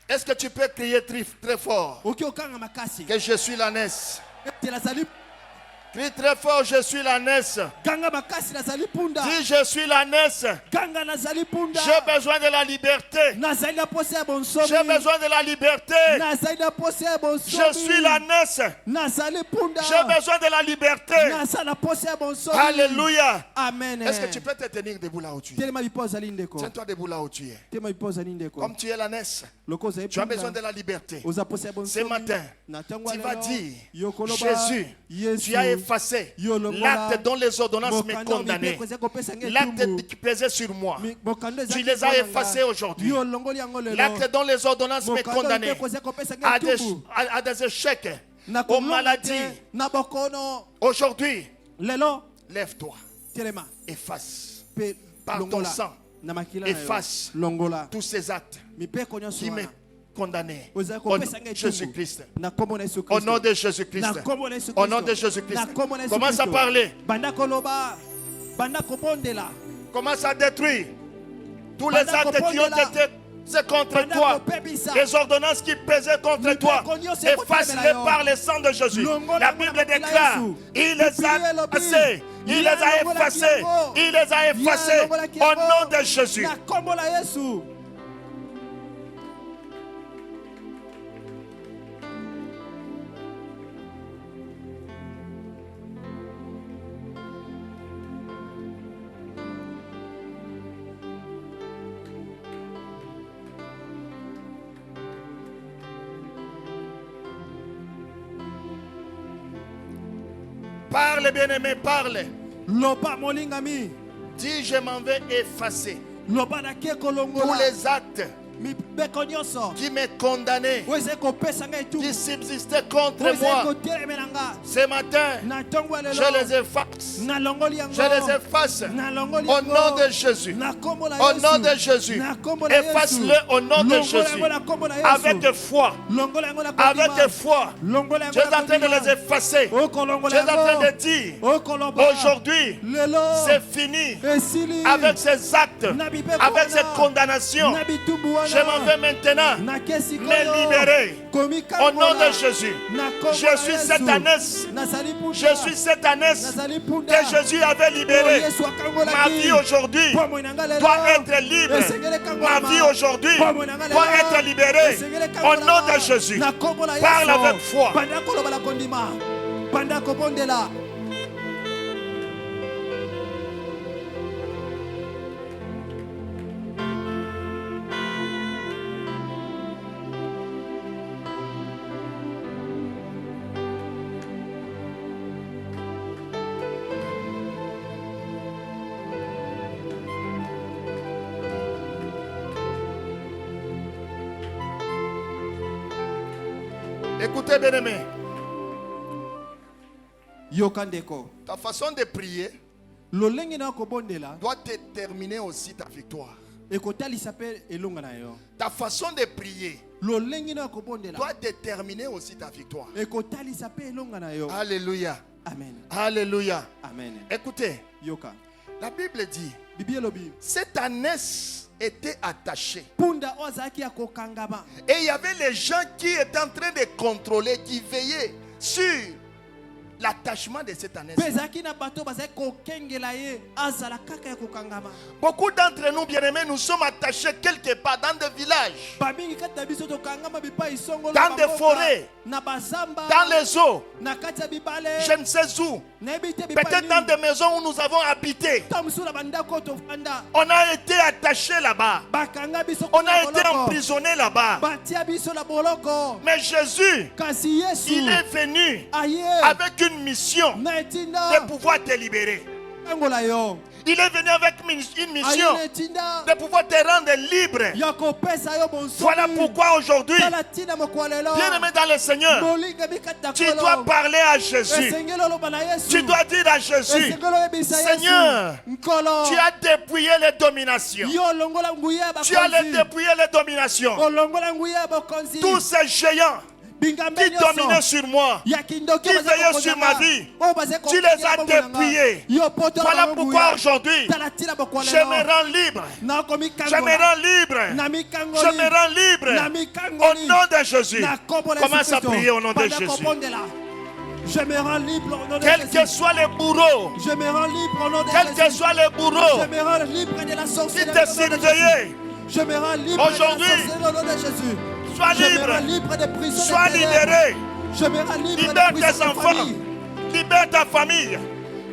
Est-ce que tu peux crier très, très fort oki okanga makasi que je suis l'ânesse? ete nazali Crie très fort, je suis l'ânesse. ganga makasi nazali punda. Dis, je suis l'ânesse. ganga nazali punda. J'ai besoin de la liberté. nazali na posa ya bonsomi. J'ai besoin de la liberté. nazali na posa ya bonsomi. Je suis l'ânesse. nazali punda. J'ai besoin de la liberté. naza na posa ya bonsomi. Alléluia. amen. Est-ce que tu peux te tenir debout là où tu es? telema bipo ozali ndeko. Tiens-toi debout là où tu es. telema bipo ozali ndeko. Comme tu es l'ânesse, loko ozali tu as punda. besoin de la liberté. oza posa ya Ce bonsomi. matin, na ntango tu ya vas lelo, dire, yokoloba, Jésus, Yesu, tu as effacé yolongola, l'acte dont les ordonnances me mokanda condamnaient. mibeko eza kopesa ngai L'acte etumbu. qui pesait sur moi. Mokanda Tu ezaki les as mpo na effacés nga. aujourd'hui. yolongoli yango lelo. L'acte dont les ordonnances me Mokanda condamnaient mibeko eza kopesa ngai à des, etumbu. à des échecs, Na aux kolonga maladies. te, na bokono. Aujourd'hui, lelo lève-toi, telema efface pe par ton longola sang na makila na yo. efface longola tous ces actes mibeko nyonso qui me wana condamnaient. ozali Au nom kopesa de ngai etumbu. Jésus-Christ. na kombo na Yesu Au Kristo. nom de Jésus-Christ. Na kombo na Yesu Au nom Kristo. de Jésus-Christ. Na kombo na Yesu Commence à Kristo. parler. banda koloba banda kobondela Commence à détruire tous les Banda actes qui ont kopondela. été c'est contre Banda toi. kopebisa. Les ordonnances qui pesaient contre Mibeko toi, nyonso efface-les ekotelemela yo. par le sang de Jésus. Longola La mwana Bible makila déclare, Yesu. il les Biblia a elobi. effacés, il les Ya a longola effacés, kiyango. il les a effacés Ya longola au kiyango. nom de Jésus. na kombo la Yesu. Parle, bien-aimé, parle. loba molingami Dis, je m'en vais effacer loba na ke tous kolongola les actes mibeko nyonso qui m'est condamné, oyo ezali kopesa ngai etumbu qui subsistait contre oyo ezali moi, kotelemela nga ce matin, na ntongo ya je lelo les efface. nalongoli yango Je les efface nalongoli au yango nom de Jésus. na kombo na Au Yesu nom de Jésus. na kombo na Yesu Efface-le au nom de longola Jésus. yango na kombo na Yesu Avec foi. longola yango na kondima Avec foi. longola yango Je suis na en train de kondima les effacer. Je okolongola suis en train yango de dire okoloba aujourd'hui, lelo c'est fini esili avec ces actes, na bibeko avec wana, cette condamnation. na bitumbu wana Je m'en vais maintenant nakesi me koyo libérer komikambola au nom de Jésus. na kombo Je na suis Yesu. Satanas. nazali punda Je suis Satanas nazali punda que Jésus avait libéré. Yesu akangolaki. Ma vie aujourd'hui Pomoi na nga lelo doit être libre. esengeli kangolama. Ma vie aujourd'hui Pomoi na nga lelo doit être libérée esengeli au kangolama. nom de Jésus. na kombo na Parle Yesu. avec foi. banda koloba na kondima banda kobondela Écoutez, bien-aimé, yoka ndeko ta façon de prier lolenge na kobondela doit déterminer aussi ta victoire. ekotalisa mpe elonga na yo Ta façon de prier lolenge na kobondela doit déterminer aussi ta victoire. ekotalisa mpe elonga na yo Alléluia. amen Alléluia. amen Écoutez, yoka la Bible dit, bibi elobi cette ânesse était attachée. punda oyo azalaki ya kokangama Et il y avait les gens qui étaient en train de contrôler, qui veillaient sur l'attachement de cette ânesse. mpe ezalaki na bato bazalaki kokengela ye azala kaka ya kokangama Beaucoup d'entre nous, bien-aimés, nous sommes attachés quelque part dans des villages, bamingi kati na biso tokangama bipai songolo dans des forêts, na bazamba dans les eaux, na kati ya bibale je ne sais où. nayebi te Peut-être dans des maisons où nous avons habité. ta mosusu na bandako oyo tofanda On a été attachés là-bas. bakanga biso On kuna a na été boloko. emprisonnés là-bas. batia biso na boloko Mais Jésus, kasi yesu il est venu aye avec une mission na etinda de pouvoir te libérer. tangola yo Il est venu avec une aye mission na etinda de pouvoir te rendre libre. ya kopesa yo bonsomi Voilà pourquoi aujourd'hui, tala ntina mokolo lelo bien-aimé dans le Seigneur, molingami kati na tu kolo dois parler à Jésus. esengeli oloba na yesu Tu dois dire à Jésus, esengeli oyebisa Seigneur, yesu nkolo tu as dépouillé les dominations. yo olongola nguya ya Tu as bakonzi dépouillé les dominations. olongola nguya ya bakonzi Tous ces géants bingambe qui dominaient nyonso sur moi, ya kindoki qui oyo bazali veillaient sur ma kokonzanga, vie, oyo bazali tu les as kokengela bomoi na nga. dépouillés. Yo poto Voilà bango pourquoi nguya. aujourd'hui, tala ntina mokolo je lelo me rends libre. nakomi Je me kangola rends libre. na Je mikangoli me rends libre. na Au mikangoli nom de Jésus. na kombo na Commence Yesu à Kristo. prier au nom de Banda Jésus. kobondela. Je me rends libre au nom de Quels que Jésus. soient les bourreaux, Je me rends libre au nom de quels que Jésus. soient les Je bourreaux me rends libre de la qui sorcellerie te au nom de Jésus. surveillaient, Je me rends libre de la Aujourd'hui, sorcellerie au nom de Jésus. sois Je me libre. rends libre des prisons Sois des ténèbres. libéré. Je me rends libre Libère des tes prisons des enfants. familles. Libère ta famille.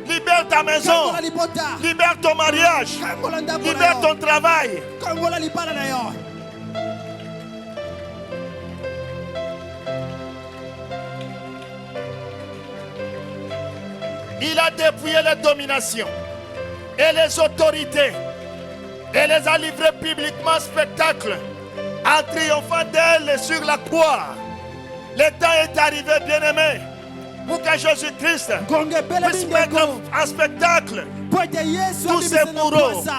Libère ta maison. Kangola libota. Libère ton mariage. Kangola ndako na Libère yo. ton travail. Kangola libala na yo. Il a dépouillé les dominations et les autorités et les a livrés publiquement spectacle en triomphant d'elles sur la croix. Le temps est arrivé, bien-aimé, pour que Jésus-Christ Gonge pele puisse mettre bingeko. en spectacle Poete Yesu tous ces abimisa na bourreaux, kwasa.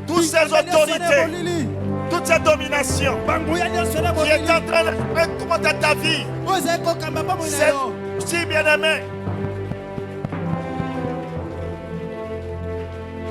toutes ces Bingambe nyonso na autorités, bolili. toutes ces dominations Banguya nyonso na qui est bolili. en train de faire comment ta vie. Oyo ezali kokamba bomoi na C'est yo. si bien-aimé.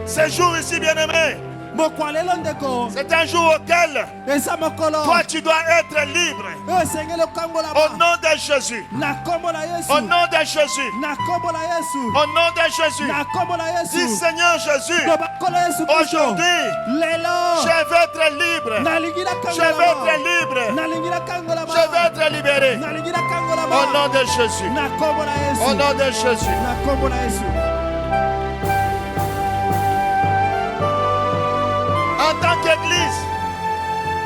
Ce jour ici, bien-aimé, Mokolo lelo ndeko. c'est un jour auquel Eza mokolo. toi tu dois être libre. Oyo esengeli okangolama. Au nom de Jésus. Na kombo na Yesu. Au nom de Jésus. Na kombo na Yesu. Au nom de Jésus. Na kombo na Dis Yesu. Seigneur Jésus, Loba kolo Yesu Kristo. aujourd'hui, Lelo. je veux être libre. Nalingi na Je veux être kangolama. libre. Nalingi na kangolama. Je veux être libéré. Nalingi na kangolama. Au nom de Jésus. Na kombo na Yesu. Au nom de Jésus. Na kombo na Yesu. En tant qu'église,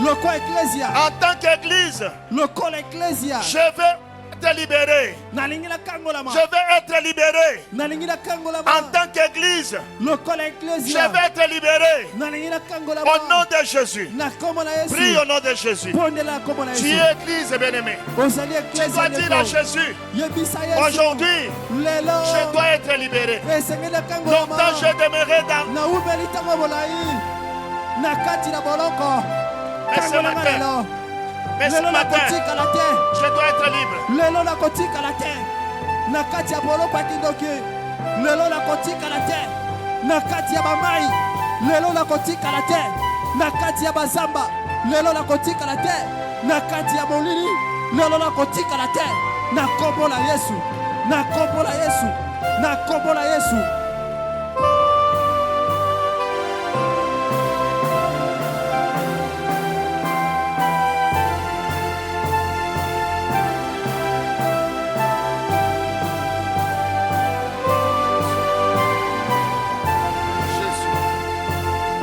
Loko ecclesia. en tant qu'église, Lokola ecclesia. je veux être libéré. nalingi nakangolama, Je vais être libéré. nalingi nakangolama, En tant qu'église, lokola je ecclesia, vais être libéré. nalingi nakangolama, Au nom de Jésus. na kombo na Yesu, Prie au nom de Jésus. pondela na kombo na Tu Yesu, es église, bien-aimé. ozali Tu dois ecclesia dire à ndeko, Jésus, yebisa Yesu, aujourd'hui, lelo, je dois être libéré. esengeli nakangolama, Longtemps je demeurerai dans... na ubeli ntango bolai, na kati na boloko, Mais ce kangolanga matin, lelo, mais ce lelo matin, nakotikala te, je dois être libre. lelo nakotikala te, na kati ya boloko ya kindoki, lelo nakotikala te, na kati ya bamai, lelo nakotikala te, na kati ya bazamba, lelo nakotikala te, na kati ya molili, lelo nakotikala te, na kombo la Yesu, na kombo la Yesu, na kombo la Yesu. Jésus.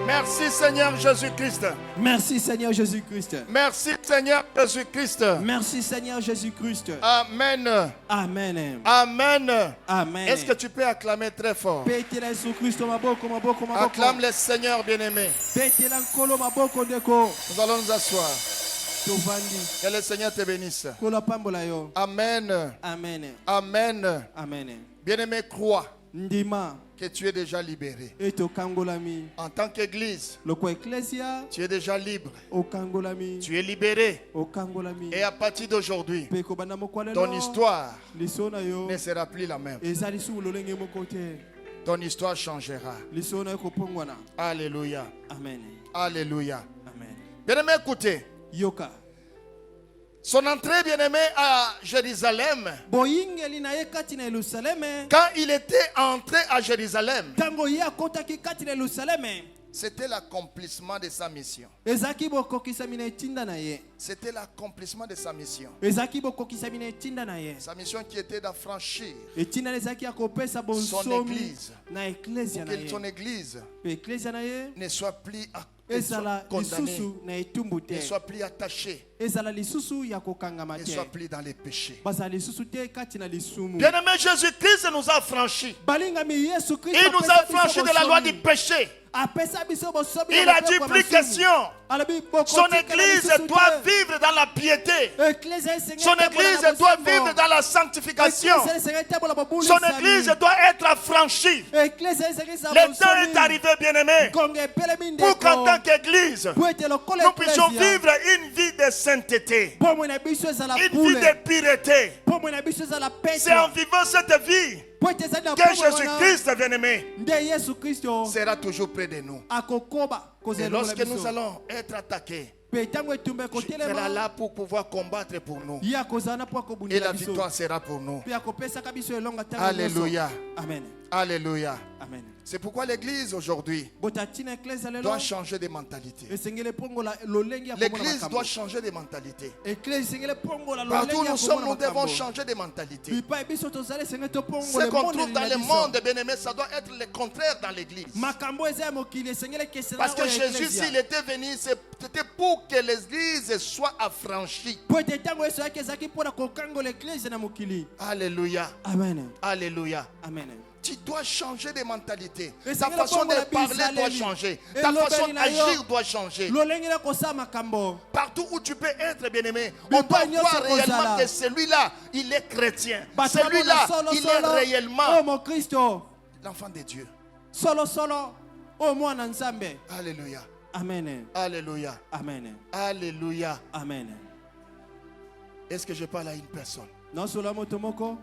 Merci Seigneur Jésus-Christ. Merci Seigneur Jésus-Christ. Merci Seigneur Jésus-Christ. Merci Seigneur Jésus-Christ. Amen. Amen. Amen. Amen. Est-ce que tu peux acclamer très fort? Petela Yesu Kristo maboko maboko maboko. Acclame le Seigneur bien-aimé. Petela nkolo maboko ndeko. Nous allons nous asseoir. Tovandi. Que le Seigneur te bénisse. Kola pambola yo. Amen. Amen. Amen. Amen. Bien-aimé, crois Ndima que tu es déjà libéré. eto kangolami. En tant qu'église, Loko ecclesia tu es déjà libre. o kangolami. Tu es libéré. O kangolami. Et à partir d'aujourd'hui, Peko banda mokwalelo. ton histoire Lisona yo. ne sera plus la même. Ezali su lolenge mokote. Ton histoire changera. Lisona yo kopongwana. Alléluia. Amen. Alléluia. Amen. Bien-aimé, écoutez. Yoka. Son entrée, bien-aimé, à Jérusalem, Boyingeli na ye kati na Yerusaleme. quand il était entré à Jérusalem, Tango ye akotaki kati na Yerusaleme. c'était l'accomplissement de sa mission. Ezaki bokokisami na etinda na ye. C'était l'accomplissement de sa mission. Ezaki bokokisami na etinda na ye. Sa mission qui était d'affranchir Etinda na ezaki akopesa son bonsomi église. na eklesia na Pour que ye. son église Pe eklesia na ye ne soit plus ezala condamnée, lisusu na etumbu ne te. soit plus attachée, Ezala lisusu ya kokangama ne te. soit plus dans les péchés. Bazala lisusu te kati na lisumu. Bien-aimé, Jésus-Christ nous a affranchis. Balingami Yesu Kristo Il nous a affranchis de la loi du péché. apesa biso bosomi. Il a dit plus question. Son église doit vivre dans la piété. Son église doit vivre dans la sanctification. Son église doit être affranchie. Le temps est arrivé, bien-aimé, pour qu'en tant qu'église, nous puissions vivre une vie de sainteté, une vie de pureté. C'est en vivant cette vie que Jésus-Christ, bien-aimé, sera toujours près de nous. Et lorsque nous allons être attaqués, il sera là pour pouvoir combattre pour nous. Et la victoire sera pour nous. Alléluia. Amen. Alléluia. Amen. C'est pourquoi l'église aujourd'hui doit changer de mentalité. L'église doit changer de mentalité. Partout où nous sommes, nous devons changer de mentalité. Ce qu'on trouve dans le monde, bien-aimé, ça doit être le contraire dans l'église. Parce que Jésus, s'il était venu, c'était pour que l'église soit affranchie. Alléluia. Amen. Alléluia. Amen. Tu dois changer de mentalité. Ta façon de parler doit changer. Ta façon d'agir doit changer. Partout où tu peux être, bien-aimé, on doit voir réellement que celui-là, il est chrétien. Celui-là, il est réellement l'enfant de Dieu. Alléluia. Amen. Alléluia. Amen. Alléluia. Amen. Est-ce que je parle à une personne?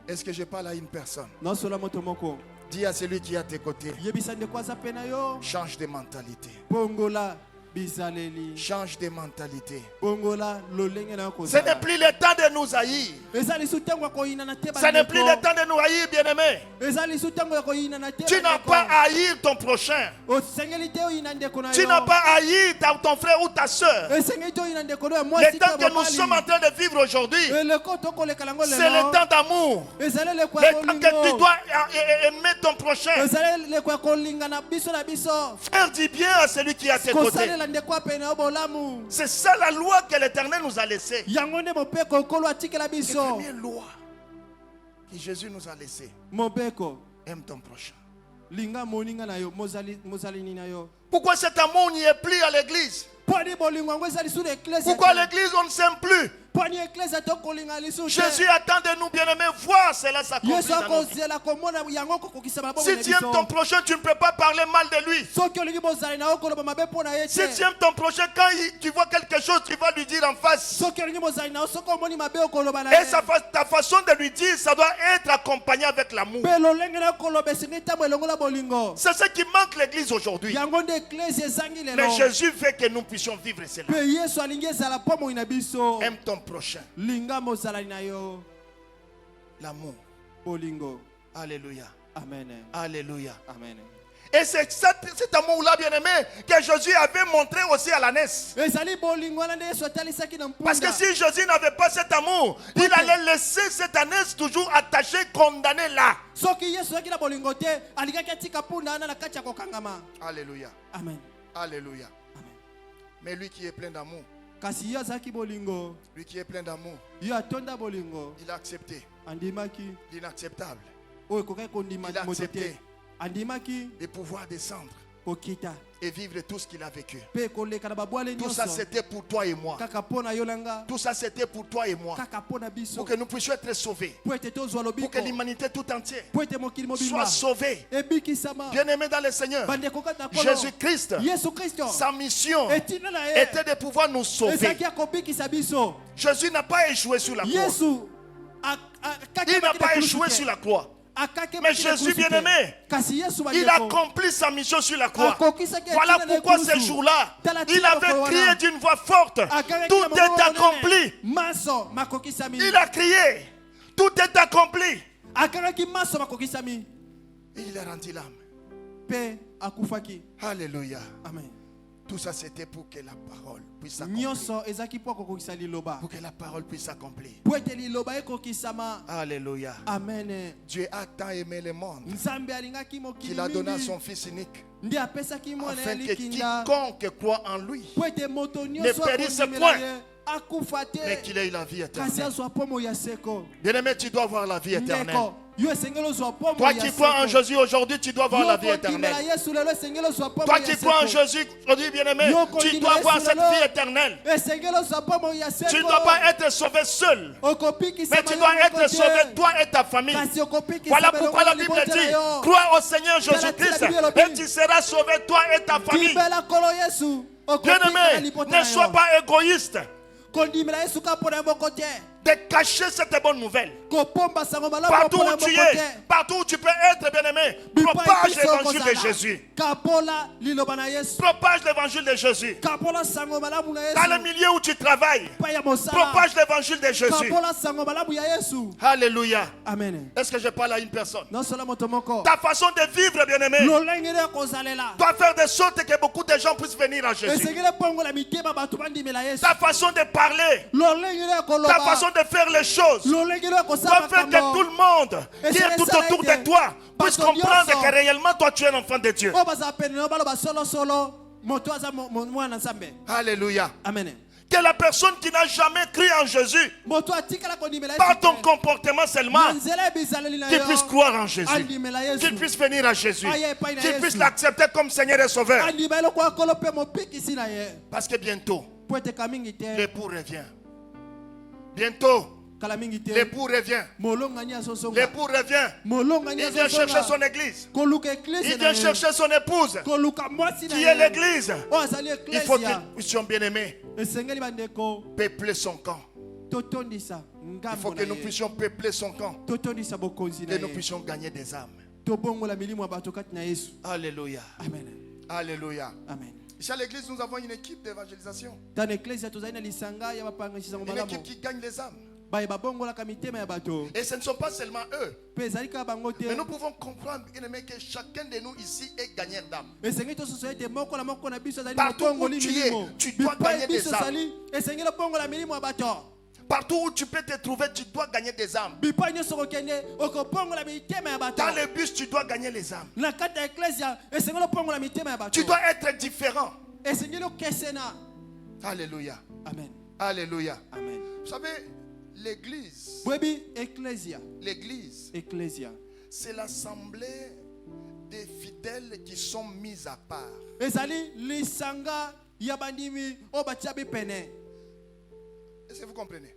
Est-ce que je parle à une personne? Dis à celui qui est à tes côtés, change de mentalité. bizaleli Change de mentalité. bongola lolenge na Ce kozala n'est plus le temps de nous haïr. eza lisu ntango ya koyina na te Ce n'est plus le temps de nous haïr, bien-aimé. eza lisu ntango ya koyina na te Tu n'as pas à haïr ton prochain. osengeli te oyina ndeko na yo Tu n'as pas à haïr ton frère ou ta soeur. esengeli te oyina ndeko no ya Le mwasi temps que nous sommes en train de vivre aujourd'hui, eleko tokoleka lango c'est le temps d'amour. ezali eleko Le ya temps que tu kolingo dois aimer ton prochain. ezali eleko ya kolinga na biso Faire du bien à celui qui est à tes côtés. kosalela ndeko ya pene yo bolamu C'est ça la loi que l'Éternel nous a laissée. yango nde mopeko okolo atikela La biso première loi que Jésus nous a laissée. mobeko Aime ton prochain. linga moninga na yo mozalini na yo Pourquoi cet amour n'y est plus à l'église? poni bolingo yango ezali su na eklese Pourquoi à l'église on ne s'aime plus? poni eklese tokolinga lisu te Jésus attend de nous, bien-aimés, voir cela s'accomplir yesu dans nos vies. akozela komona yango kokokisama na Si bomoi na tu aimes ton biso prochain, tu ne peux pas parler mal de lui. soki olingi bozali na yo koloba mabe mpo na ye Si tu te aimes ton prochain, quand tu vois quelque chose, tu vas lui dire en face. soki olingi bozali na yo soki omoni mabe okoloba na Et ye ta façon de lui dire, ça doit être accompagné avec l'amour. mpe lolenge na koloba esengi ntango elongo na bolingo C'est ce qui manque l'église aujourd'hui. yango nde eklese ezangi Mais lelo Jésus veut que nous puissions vivre cela. mpe yesu alingi ezala mpo moi na biso Aime ton prochain. linga mozalani na yo L'amour. bolingo Alléluia. amen Alléluia. amen Et c'est cet amour-là, bien-aimé, que Jésus avait montré aussi à l'ânesse. ezali bolingo wana nde yesu atalisaki na Parce que mpunda si Jésus n'avait pas cet amour, il allait laisser cette ânesse toujours attachée, condamnée là. soki yesu azalaki na bolingo te alingaki atika mpunda wana na kati ya kokangama Alléluia. amen Alléluia. amen Mais lui qui est plein d'amour, kasi ye azalaki bolingo lui qui est plein d'amour, ye atonda bolingo il a accepté andimaki l'inacceptable. oyo ekokaki kondima Il a moto te accepté andimaki de pouvoir descendre kokita et vivre tout ce qu'il a vécu. mpe koleka na babwale Tout ça, nyonso c'était pour toi et moi. kaka mpo na yo nanga Tout ça, c'était pour toi et moi. kaka mpo na biso Pour que nous puissions être sauvés. mpo ete tozwa Pour lobiko que l'humanité tout entière mpo ete mokili mobimba soit sauvée. ebikisama Bien-aimés dans le Seigneur, bandeko kati na kolo Jésus-Christ, yesu kristo sa mission etina na ye était de pouvoir nous sauver. ezalaki akobikisa biso Jésus n'a pas échoué sur la croix. yesu Il n'a pas échoué sur la croix. Mais Jésus, bien-aimé, il a accompli sa mission sur la croix. Voilà pourquoi ce jour-là, il avait crié d'une voix forte, tout est accompli. Il a crié, tout est accompli. Et il a rendu l'âme. Alléluia. Amen. Tout ça, c'était pour que la parole puisse s'accomplir. Pour que la parole puisse s'accomplir. Alléluia. Amen. Dieu a tant aimé le monde qu'il a donné à son Fils unique, afin que quiconque croit en lui ne périsse point, mais qu'il ait la vie éternelle. Bien-aimé, tu dois avoir la vie éternelle. Toi qui crois en Jésus aujourd'hui, tu dois avoir la vie éternelle. Toi qui crois en Jésus aujourd'hui, bien-aimé, tu dois avoir cette vie éternelle. Tu ne dois pas être sauvé seul, mais tu dois être sauvé toi et ta famille. Voilà pourquoi la Bible dit, crois au Seigneur Jésus-Christ et tu seras sauvé toi et ta famille. Bien-aimé, ne sois pas égoïste de cacher cette bonne nouvelle. Partout où tu es, partout où tu peux être, bien-aimé, propage l'évangile de Jésus. Propage l'évangile de Jésus. Dans le milieu où tu travailles, propage l'évangile de Jésus. Alléluia. Amen. Est-ce que je parle à une personne? Non seulement ton corps. Ta façon de vivre, bien-aimé, doit faire de sorte que beaucoup de gens puissent venir à Jésus. Ta façon de parler, ta façon de faire les choses doit faire que tout le monde qui est tout autour de toi puisse comprendre que réellement toi tu es un enfant de Dieu. Alléluia. Amen. Que la personne qui n'a jamais cru en Jésus, par ton comportement seulement, qu'il puisse croire en Jésus, qu'il puisse venir à Jésus, qu'il puisse l'accepter comme Seigneur et Sauveur. Parce que bientôt, l'époux revient. Bientôt, l'époux revient. L'époux revient. Il vient chercher son église. Il vient chercher son épouse, qui est l'église. Il faut que nous puissions, bien-aimés, peupler son camp. Il faut que nous puissions peupler son camp. Que nous puissions gagner des âmes. Alléluia. Amen. Alléluia. Amen. Ici à l'église, nous avons une équipe d'évangélisation. Dans l'église tozali na lisanga ya bapangisa Une malamu. équipe qui gagne les âmes. Baye babongolaka mitema ya bato. Et ce ne sont pas seulement eux. Pe ezali kaka bango te. Mais nous pouvons comprendre, bien-aimé, que chacun de nous ici est gagnant d'âme. Esengi tosusu ete moko na moko na biso azali Partout où mokongoli tu es, milimo. tu dois Bipai gagner des biso âmes. ezali esengi lobongola milimo ya bato. Partout où tu peux te trouver, tu dois gagner des âmes. Bipai nyonso kokende okobongola mitema ya bato. Dans le bus, tu dois gagner les âmes. Na kati ya eklesia esengi lobongola mitema ya bato. Tu dois être différent. Esengi lokesena. Alléluia. Amen. Alléluia. Amen. Vous savez, l'église, Bwebi eklesia. l'église, Eklesia. c'est l'assemblée des fidèles qui sont mis à part. Ezali lisanga ya bandimi o batia bipene. Est-ce que vous comprenez?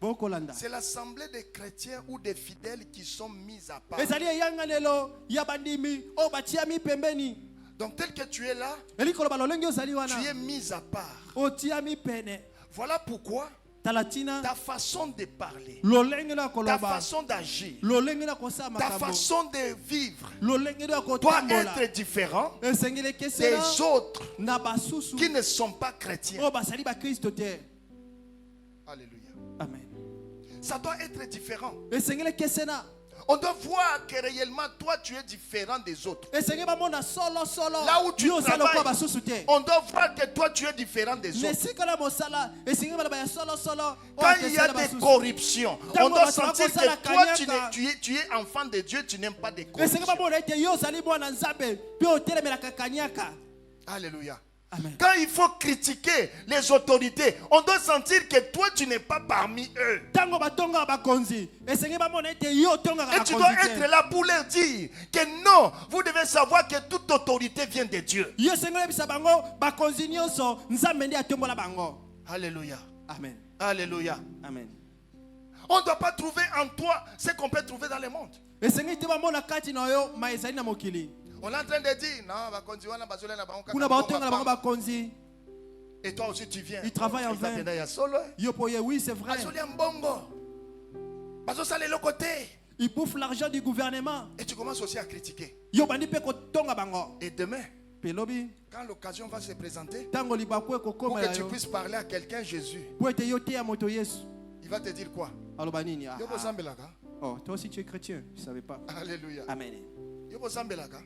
Bokolanda. C'est l'assemblée des chrétiens ou des fidèles qui sont mis à part. Ezali yanganelo ya bandimi o batia mi pembeni. Donc tel que tu es là, Elikolo balolenge ozali wana. tu es mis à part. Otia mi pene. Voilà pourquoi Talatina. ta façon de parler, Lolenge na ta koloba. façon d'agir, Lolenge na kosama ta makambo. façon de vivre Lolenge na doit kotambola. être différent Esengele des kesena autres na basusu. qui ne sont pas chrétiens. O basali ba Kristo te. Alléluia. Amen. Ça doit être différent. Esengele kesena. On doit voir que réellement toi tu es différent des autres. Esengele ba mona solo solo. Là où tu Yo salo kwa travailles, basusu te. on doit voir que toi tu es différent des autres. Nesika na mosala esengele ba ya solo solo. Quand il y a des corruptions, on doit sentir que toi tu es enfant de Dieu, tu n'aimes pas des Esengele ba corruptions. mona ete yo sali mwana nzambe. Pe otelemela kakanyaka. Alléluia. Amen. Quand il faut critiquer les autorités, on doit sentir que toi tu n'es pas parmi eux. Tango batonga bakonzi. Esengele ba mona ete yo tonga Et tu dois être là pour leur dire que non, vous devez savoir que toute autorité vient de Dieu. Yo esengele bisa bango bakonzi nyonso nzambe ndi atombola bango. Alléluia. Amen. Alléluia. Amen. On ne doit pas trouver en toi ce qu'on peut trouver dans le monde. Esengele te ba mona kati na yo ma ezali na mokili. On est en train de dire, non, bakonzi wana bazole na bango kaka Kuna batonga na bango bakonzi. et toi aussi tu viens. Ils travaillent en vain. Yo poye oui c'est vrai. Bazole mbongo. Bazosala le côté. Ils bouffent l'argent du gouvernement. Et tu commences aussi à critiquer. Yo bandi pe ko tonga bango. Et demain, Pelobi quand l'occasion va se présenter, tango libakwe ko pour koma que tu yo. puisses parler à quelqu'un Jésus, Pour être yo te ya moto Yesu. il va te dire quoi? Aloba nini? Ah, Yo ah. bosambelaka. Oh, toi aussi tu es chrétien, je savais pas. Alléluia. Amen. Yo bosambelaka.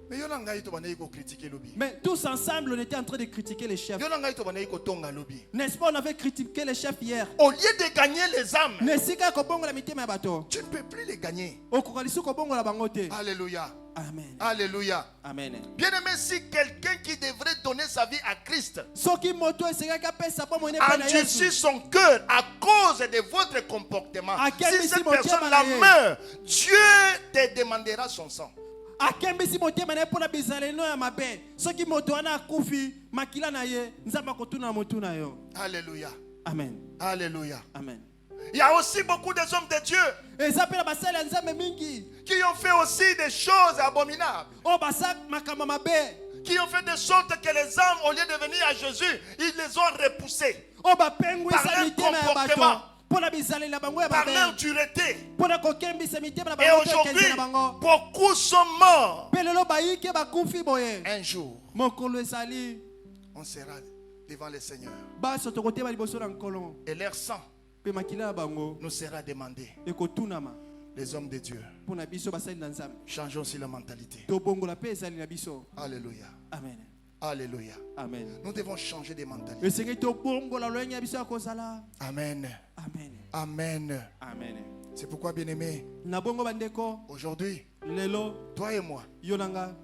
Mais yo nangai to banayi ko critiquer lobby. Mais tous ensemble, on était en train de critiquer les chefs. Yo nangai to banayi ko tonga lobby. N'est-ce pas, on avait critiqué les chefs hier. Au lieu de gagner les âmes, Nesika ko bongo la mitema ya bato. tu ne peux plus les gagner. Okokalisu ko bongo la bango te. Alléluia. Amen. Alléluia. Amen. Bien-aimé, si quelqu'un qui devrait donner sa vie à Christ Soki moto esika ka pesa po mone pe na endurcit Yesu. son cœur à cause de votre comportement, À quel si cette motema personne-là na ye? meurt, Dieu te demandera son sang. Akembisi motema na ye mpo na bizalelo ya mabe. Soki moto wana akufi makila na ye nzambe akotuna motu na yo. Alléluia. Amen. Alléluia. Amen. Il y a aussi beaucoup de hommes de Dieu Eza pe na basali ya nzambe mingi. qui ont fait aussi des choses abominables, O basa makambo mabe. qui ont fait de sorte que les âmes, au lieu de venir à Jésus, ils les ont repoussés O bapengwisa Par leur mitema ya comportement. bato. Mpo na bizaleli na bango ya par leur mabe. dureté. Mpo na kokembisa mitema na Et bango to aujourd'hui, ekeze na bango. beaucoup sont morts. Mpe lelo bayike bakufi boye. Un jour, Mokolo ezali on sera devant le Seigneur baso tokoteba liboso na nkolo. et leur sang Mpe makila na bango nous sera demandé. ekotunama. Les hommes de Dieu, Mpo na biso basali na nzambe. changeons aussi la mentalité. Tobongola mpe ezali na biso. Alléluia. Amen. Alléluia. Amen. Nous devons changer de mentalité. Esengeli tobongola lolenge ya biso ya kozala. Amen. Amen. Amen. Amen. C'est pourquoi, bien-aimé, Na bongo bandeko aujourd'hui, lelo toi et moi, yo nanga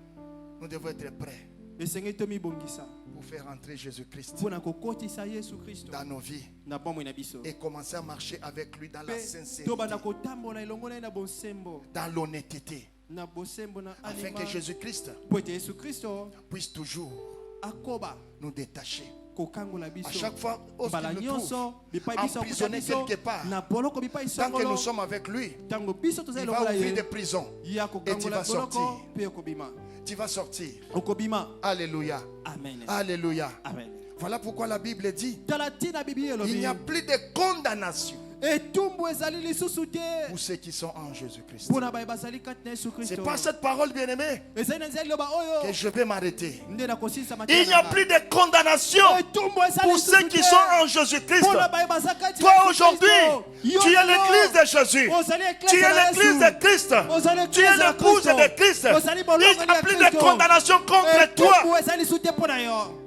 nous devons être prêts esengeli tomibongisa pour faire entrer Jésus-Christ mpo na kokotisa Yesu Kristo dans nos vies na bomoi na biso. et commencer à marcher avec lui dans la Mpe sincérité, tobanda kotambola elongo na ye na bosembo. dans l'honnêteté, Na bosembo na afin alima. que Jésus-Christ Po ete Yesu Kristo puisse toujours akoba nous détacher. kokangola À biso. chaque fois, Mbala lorsqu'il nous trouve nyonso bipai biso akuta emprisonnés biso quelque part, na boloko bipai tant que nous songolo. sommes avec lui, Tango biso tozali il va longola ouvrir ye. des prisons. Ya Et tu kokangola vas sortir. boloko mpe okobima. Tu vas sortir. Okobima. Alléluia. Amen. Alléluia. Amen. Voilà pourquoi la Bible dit, Tala tina bibi il n'y a elobi. plus de condamnation etumbu ezali lisusu te pour ceux qui sont en Jésus-Christ. mpona baye bazali kati na Yesu C'est Kristo. par cette parole, bien-aimé, ezali na nzela liloba que oyo je vais m'arrêter. nde nakosilisa Il n'y a plus de condamnation etumbu ezali pour ceux lisusu qui te sont en Jésus-Christ. mpona baye baza kati na Toi Yesu aujourd'hui, Kristo. tu es l'église de Jésus. ozali Tu eklese es na l'église Yesu. de Christ. Ozali Tu es eklese ya l'épouse Kristo. de Christ. Ozali Il bolongo n'y a ya plus de Kristo. condamnation contre toi. etumbu ezali lisusu te mpona yo.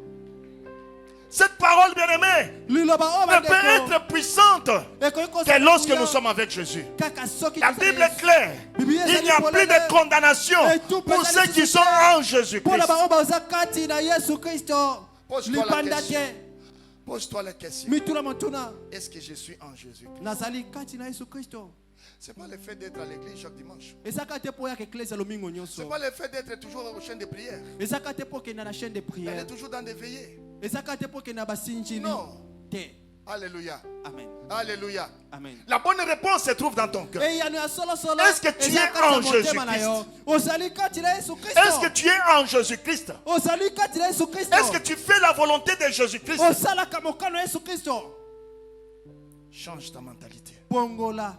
Cette parole, bien-aimée, liloba oyo ne peut bandeko être puissante ekoki que kozala lorsque nguya nous sommes avec Jésus. kaka soki La tozali Bible est Yesu. claire. Bible Il n'y a ezali plus de polele. condamnation Et tout pour peut ceux aller qui sur sont en mpona Jésus-Christ. bango baza kati na Yesu Kristo. Pose-toi la Libanda question. te Pose-toi la question. mituna matuna Est-ce que je suis en Jésus-Christ? nazali kati na Yesu Kristo. Ce n'est pas le fait d'être à l'église chaque dimanche. ezaka te mpo oyaka eklese lomingo Ce n'est nyonso. pas le fait d'être toujours au chaîne de prière. ezaka te mpo okenda na chaîne de Elle prière. est toujours dans des veillées. ezaka te mpo okenda na basinjili Non. te. Alléluia. Amen. Alléluia. Amen. La bonne réponse se trouve dans ton cœur. eyano ya solosolo Est-ce que tu eza es kati ya en motema na Jésus-Christ? yo. ozali kati na Yesu Est-ce que Kristo. tu es en Jésus-Christ? ozali kati na Yesu Kristo. Est-ce que tu fais la volonté de Jésus-Christ? osalaka mokano ya Yesu Kristo. Change ta mentalité. bongola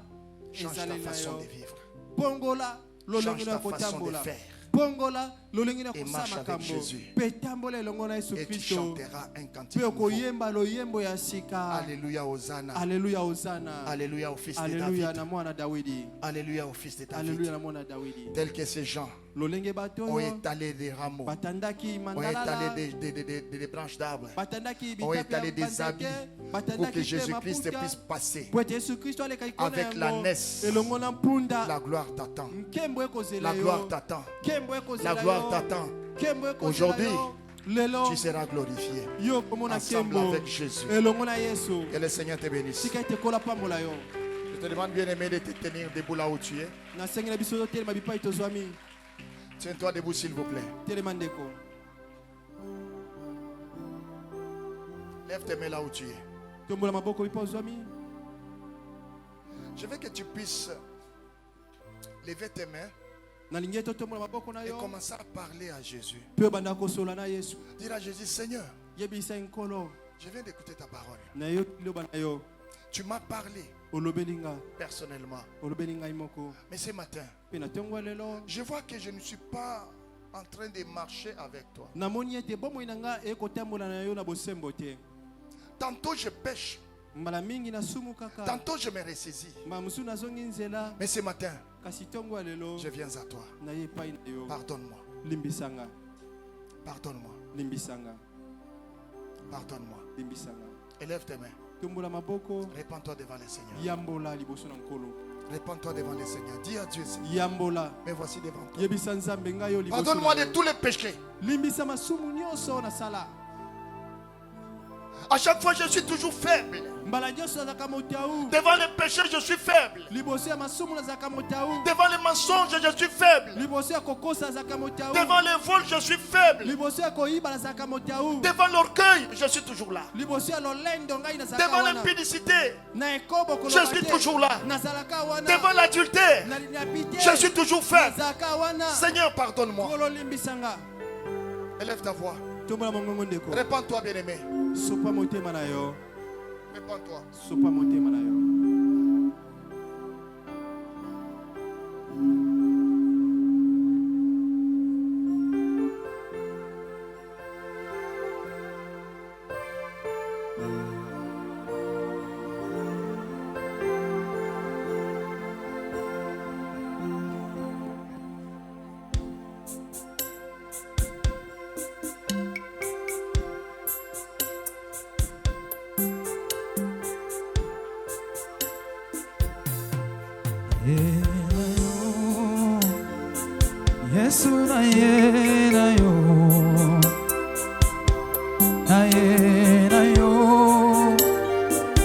Change ta ezali na façon yo. de vivre. bongola lolenge Change na ta façon de kotambola. faire. bongola lolenge na Et kosala marche avec makambo Jésus. mpe tambola elongo na Yesu Et tu Kristo chanteras un cantique mpe nouveau. okoyemba loyembo ya sika. Alléluia, Hosanna. Aleluya hosana. Alléluia au fils de Aleluya David. na mwana Dawidi. Alléluia au fils de David. Aleluya na mwana Dawidi. Tels que ces gens lolenge bato ont oyo étalé des rameaux, batandaki ont mandalala, étalé des branches d'arbres, batandaki ont bitape étalé ya des habits bandeke, pour que batandaki te Jésus-Christ maputa puisse passer. po ete Yesu Kristo aleka likolo Avec na la yango naisse. elongo na mpunda. La gloire t'attend. Nkembo ekozela La gloire yo, t'attend. nkembo La ekozela gloire yo, t'attend. nkembo ekozela Aujourd'hui, yo. Lelo Tu seras glorifié yo komona ensemble nkembo avec Jésus. elongo na Yesu. Que le Seigneur te bénisse. Sika ete kola pambola yo. Je te demande bien aimé de te tenir debout là où tu es. nasengela biso totelema bipai tozwami. Tiens-toi debout s'il vous plaît. telema ndeko. Lève tes mains là où tu es. tombola maboko bipai ozwami. Je veux que tu puisses lever tes mains nalingi ete otombola maboko na et yo commencer à parler à Jésus. mpe obanda kosola na Yesu. Dire à Jésus, Seigneur, yebisa nkolo je viens d'écouter ta parole. na yo liloba na yo Tu m'as parlé olobeli nga personnellement. olobeli ngai moko Mais ce matin, mpe na ntongo ya lelo je vois que je ne suis pas en train de marcher avec toi. namoni ete bomoi na nga ekotambola na yo na bosembo te. Tantôt je pêche, mbala mingi nasumu kaka tantôt je me ressaisis. mbala mosusu nazongi nzela Mais ce matin, kasi ntongo ya lelo je viens à toi. na ye epai na yo. Pardonne-moi, limbisanga pardonne-moi, limbisanga pardonne-moi. limbisanga. Élève tes mains. tombola maboko Répands-toi devant le Seigneur. yambola liboso na nkolo Répands-toi devant le Seigneur. Dis à Dieu, Seigneur, yambola me voici devant toi. yebisa nzambe ngai yo liboso Pardonne-moi na de yo. tous les péchés. limbisa masumu nyonso nasala. À chaque fois, je suis toujours faible. mbala nyonso nazalaka motau Devant les péchés, je suis faible. liboso ya masumu nazalaka motau Devant les mensonges, je suis faible. liboso ya kokosa nazalaka motau Devant les vols, je suis faible. liboso ya koyiba nazalaka motau Devant l'orgueil, je suis toujours là. liboso ya lolendo ngai nazalaka Devant wana l'impudicité, na ekobo je koloba suis te toujours là. nazalaka wana Devant l'adultère, na pite je suis toujours faible. nazalaka wana Seigneur, pardonne-moi. kolo limbisanga. Élève ta voix. tombola mongongo ndeko Répands-toi, bien-aimé. sopa motema na yo Répands-toi. sopa motema na yo. Yesu na ye na yo, na ye na yo,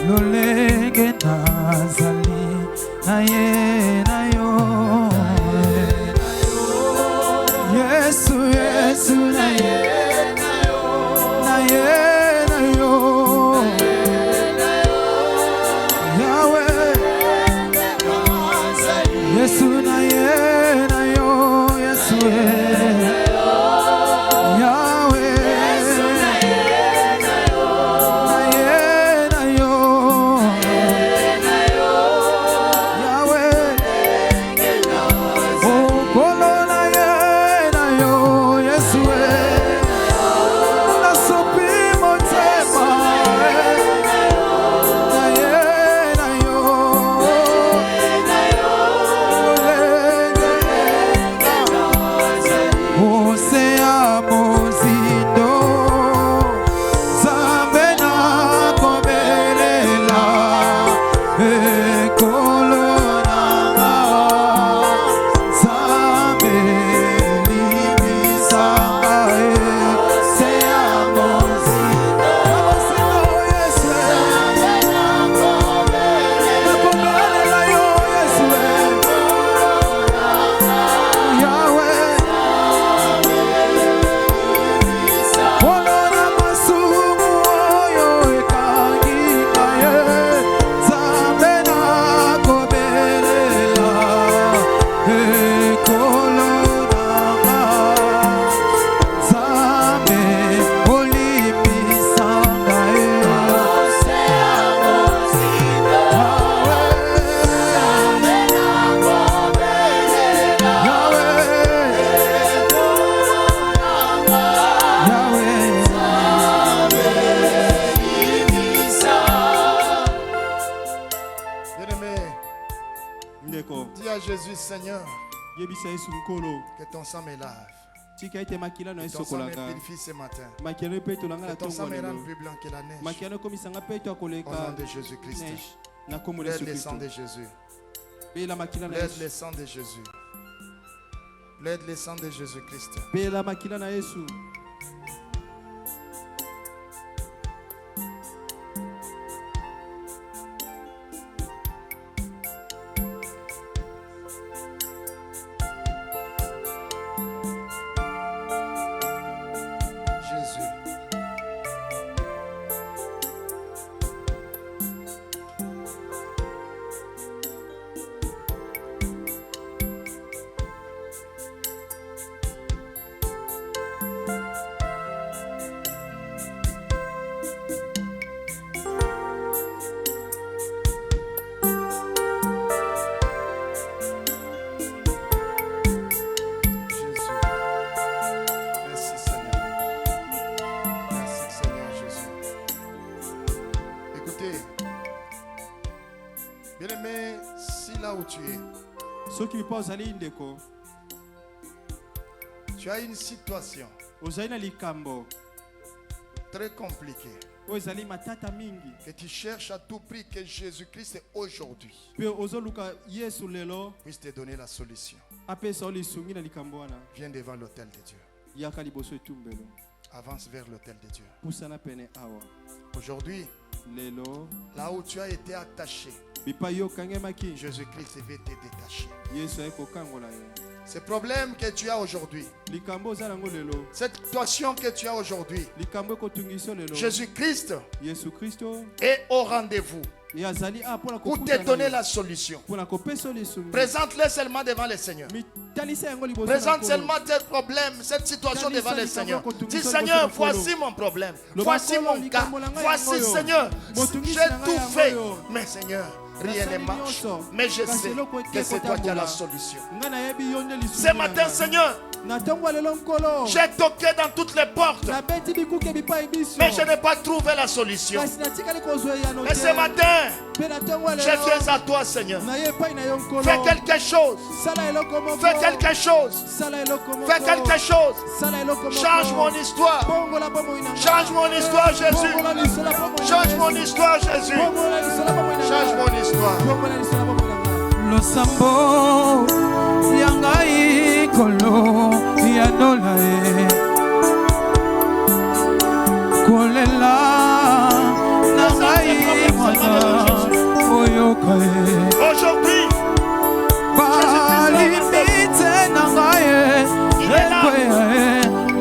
lolenge nazali, na ye na yo, Yesu Yesu na ye na yo, na ye na yo, Yahweh, Yesu na ye na yo, Yesu Yahweh, na ye na yo, Jésus, Seigneur, Yebisa Yesu nkolo. que ton sang me lave. Tika ete makila na Que Yesu ton sang me kolanga. purifie ce matin. Makila pe to langa Que na ton sang tongo me rende lelo. plus blanc que la neige. Makila komisanga pe to Au nom koleka. de Jésus-Christ. Neige. Na komo L'aide Yesu le sang Kristo. de Jésus. Pe la makila na L'aide Yesu. le sang de Jésus. L'aide le sang de Jésus-Christ. Pe la makila na Yesu. Jésus. Jésus. Merci Seigneur. Merci Seigneur Jésus. Écoutez, bien-aimé, si là où tu es, Soki bipa ozali ndeko. tu as une situation Ozali na likambo. très compliquée, Ozali matata mingi. que tu cherches à tout prix que Jésus-Christ aujourd'hui Pe ozoluka Yesu lelo. puisse te donner la solution. Apesa oli sungi na likambo wana. Viens devant l'autel de Dieu. Yaka liboso etumbelo. Avance vers l'autel de Dieu. Pusana pene awa. Aujourd'hui, Lelo. là où tu as été attaché, Bipa yo kangemaki. Jésus-Christ veut te détacher. Yesu ayeko kangola yo. Ce problème que tu as aujourd'hui, Likambo ozalango lelo. cette situation que tu as aujourd'hui, Likambo ekotungiso lelo. Jésus-Christ Yesu Kristo. est au rendez-vous Et azali a pona pour te donner la solution. Pona kopesa oli sungi. Présente-le seulement devant le Seigneur. Talisa yango liboso. Présente seulement tes problèmes, cette situation devant le Seigneur. Dis Seigneur, voici mon problème. Voici mon cas. Voici Seigneur. J'ai tout fait. Mais Seigneur, rien ne marche. Mais je sais que c'est toi qui as la solution. Ce matin, Seigneur, j'ai toqué dans toutes les portes. Mais je n'ai pas trouvé la solution. Mais ce matin, je viens à toi, Seigneur. Fais quelque chose. Fais quelque chose. Fais quelque chose. Change mon histoire. Change mon histoire, Jésus. Change mon histoire, Jésus. Change mon histoire. Losambo yangai kolo ya dola kolela nangai mwana oyoka Aujourd'hui, balimite nangai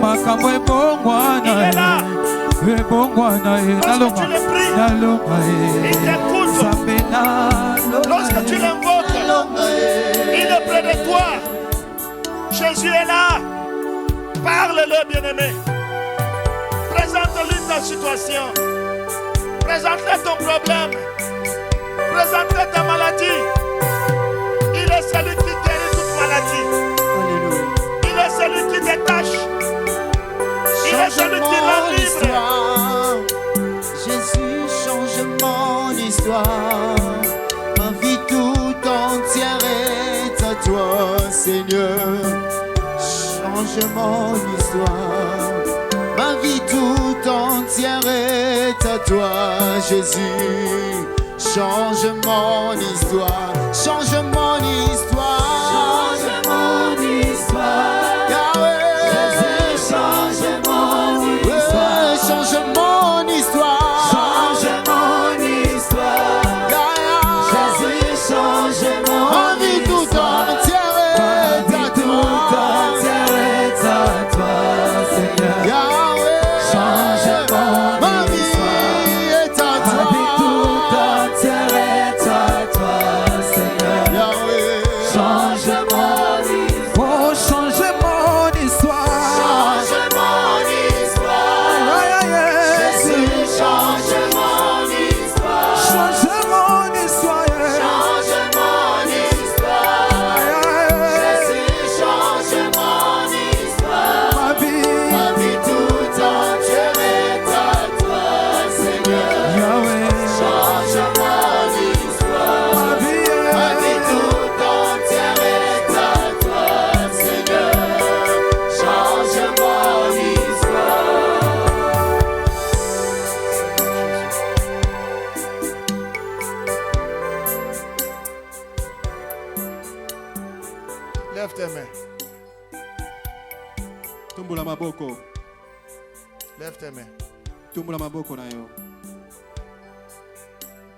makambo ebongwana ebongwana nalonga lorsque tu l'invoques, il est près de toi. Jésus est là. Parle-le, bien-aimé. Présente-lui ta situation. Présente-lui ton problème. Présente-lui ta maladie. Il est celui qui guérit toute maladie. Alléluia. Il est celui qui détache. Il est celui qui rend libre. Jésus, change mon histoire. Ma vie tout entière est à toi, Seigneur. Change mon histoire. Ma vie tout entière est à toi, Jésus. Change mon histoire. Change mon histoire. Change mon histoire. Yahweh. Jésus, change mon histoire. Change mon histoire. Change mon histoire. Jésus, change mon vie tout entière est à toi, Seigneur. Yahweh, change ma vie est à toi. Ma vie tout entière est à toi, Seigneur. Yahweh, Lève tes mains. Tumula maboko na yo.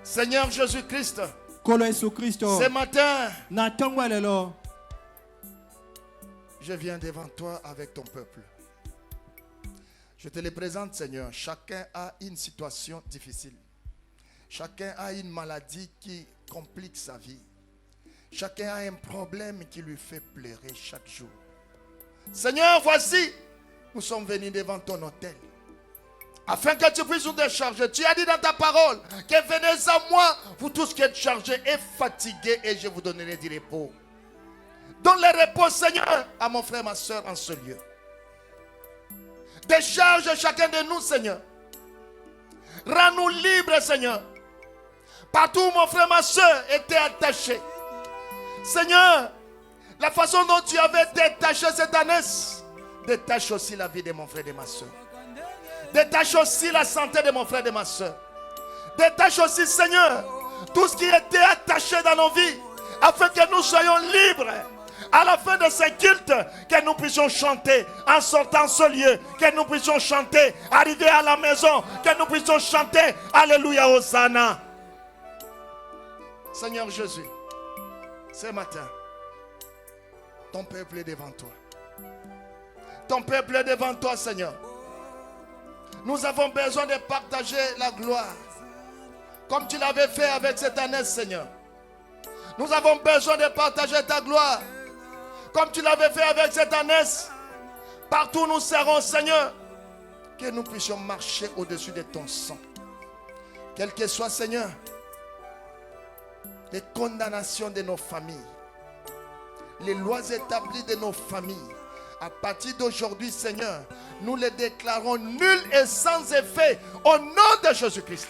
Seigneur Jésus-Christ, Kolo Yesu Kristo. ce matin, Na tongo lelo. je viens devant toi avec ton peuple. Je te le présente, Seigneur. Chacun a une situation difficile. Chacun a une maladie qui complique sa vie. Chacun a un problème qui lui fait pleurer chaque jour. Seigneur, voici, nous sommes venus devant ton autel. Afin que tu puisses nous décharger. Tu as dit dans ta parole que venez à moi, vous tous qui êtes chargés et fatigués, et je vous donnerai du repos. Donne le repos, Seigneur, à mon frère, ma soeur, en ce lieu. Décharge chacun de nous, Seigneur. Rends-nous libres, Seigneur. Partout où mon frère, ma soeur était attaché. Seigneur, la façon dont tu avais détaché cette ânesse, détache aussi la vie de mon frère et de ma soeur. Détache aussi la santé de mon frère et de ma soeur. Détache aussi, Seigneur, tout ce qui était attaché dans nos vies, afin que nous soyons libres. À la fin de ce culte, que nous puissions chanter en sortant ce lieu, que nous puissions chanter, arriver à la maison, que nous puissions chanter, Alléluia, Hosanna. Seigneur Jésus, ce matin, ton peuple est devant toi. Ton peuple est devant toi, Seigneur. Nous avons besoin de partager la gloire, comme tu l'avais fait avec cette année, Seigneur. Nous avons besoin de partager ta gloire, comme tu l'avais fait avec cette ânesse. Partout où nous serons, Seigneur, que nous puissions marcher au-dessus de ton sang. Quel que soit, Seigneur, les condamnations de nos familles, les lois établies de nos familles, à partir d'aujourd'hui, Seigneur, nous les déclarons nuls et sans effet au nom de Jésus-Christ.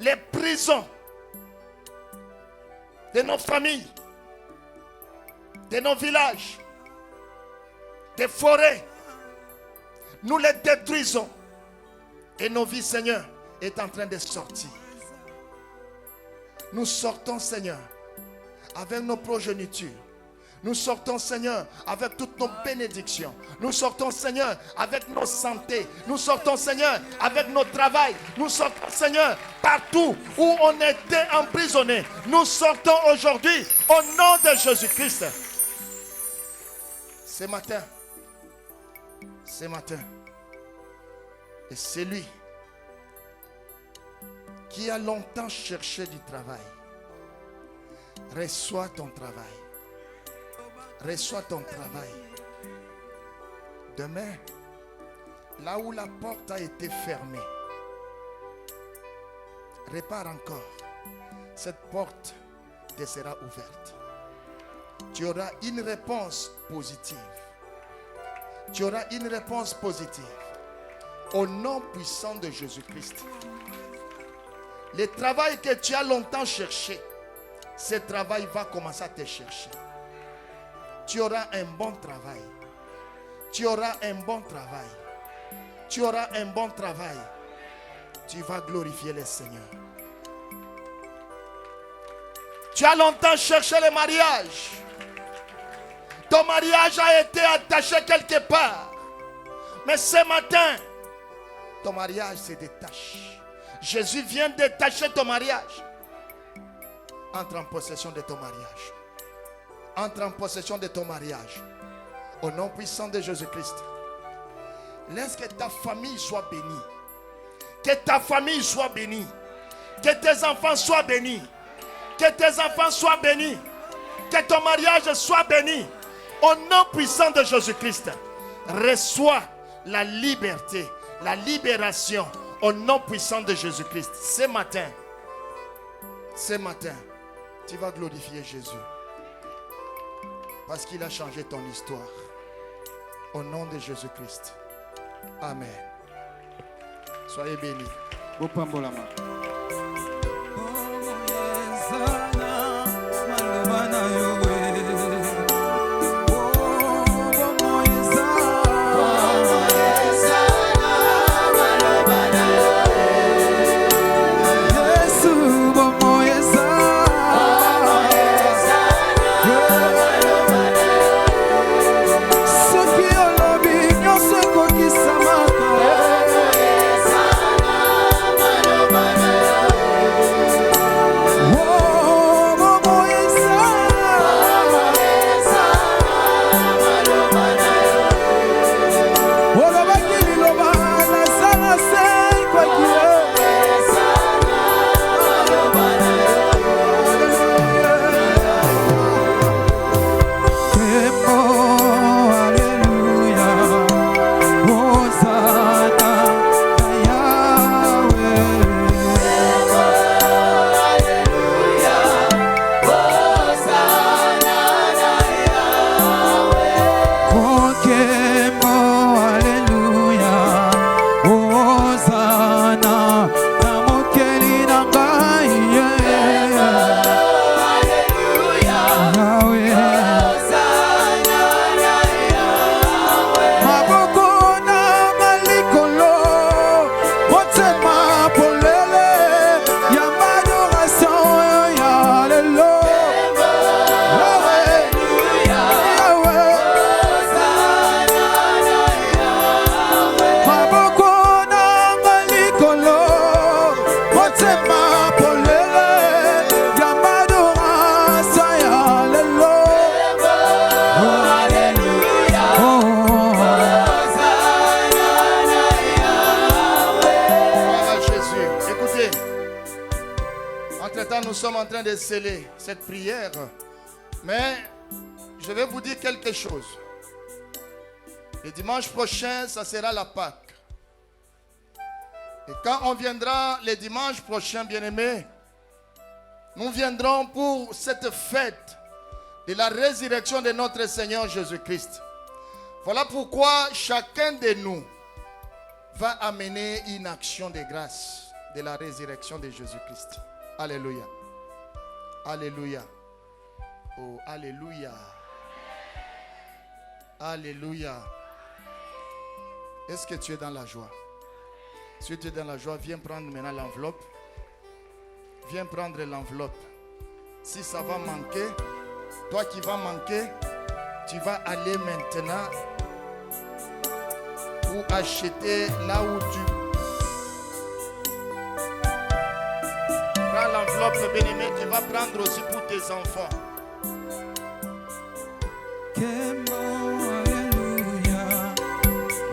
Les prisons de nos familles, de nos villages, des forêts, nous les détruisons. Et nos vies, Seigneur, est en train de sortir. Nous sortons, Seigneur, avec nos progénitures. Nous sortons, Seigneur, avec toutes nos bénédictions. Nous sortons, Seigneur, avec nos santé. Nous sortons, Seigneur, avec nos travail. Nous sortons, Seigneur, partout où on était emprisonnés. Nous sortons aujourd'hui au nom de Jésus-Christ. Ce matin, et celui qui a longtemps cherché du travail, reçois ton travail. Reçois ton travail. Demain, là où la porte a été fermée, répare encore. Cette porte te sera ouverte. Tu auras une réponse positive. Tu auras une réponse positive. Au nom puissant de Jésus-Christ. Le travail que tu as longtemps cherché, ce travail va commencer à te chercher. Tu auras un bon travail. Tu auras un bon travail. Tu auras un bon travail. Tu vas glorifier le Seigneur. Tu as longtemps cherché le mariage. Ton mariage a été attaché quelque part. Mais ce matin, ton mariage se détache. Jésus vient détacher ton mariage. Entre en possession de ton mariage. Entre en possession de ton mariage. Au nom puissant de Jésus-Christ. Laisse que ta famille soit bénie. Que ta famille soit bénie. Que tes enfants soient bénis. Que tes enfants soient bénis. Que ton mariage soit béni. Au nom puissant de Jésus-Christ. Reçois la liberté, la libération. Au nom puissant de Jésus-Christ. Ce matin, tu vas glorifier Jésus. Parce qu'il a changé ton histoire. Au nom de Jésus-Christ. Amen. Soyez bénis. Soki olobi sommes en train de sceller cette prière. Mais je vais vous dire quelque chose. Le dimanche prochain, ça sera la Pâque. Et quand on viendra le dimanche prochain, bien-aimés, nous viendrons pour cette fête de la résurrection de notre Seigneur Jésus-Christ. Voilà pourquoi chacun de nous va amener une action de grâce de la résurrection de Jésus-Christ. Alléluia. Alléluia. Oh, alléluia. Alléluia. Est-ce que tu es dans la joie? Si tu es dans la joie, viens prendre maintenant l'enveloppe. Viens prendre l'enveloppe. Si ça va manquer, toi qui vas manquer, tu vas aller maintenant pour acheter là où tu... Prends l'enveloppe, bien-aimé, tu vas prendre aussi pour tes enfants. Alléluia,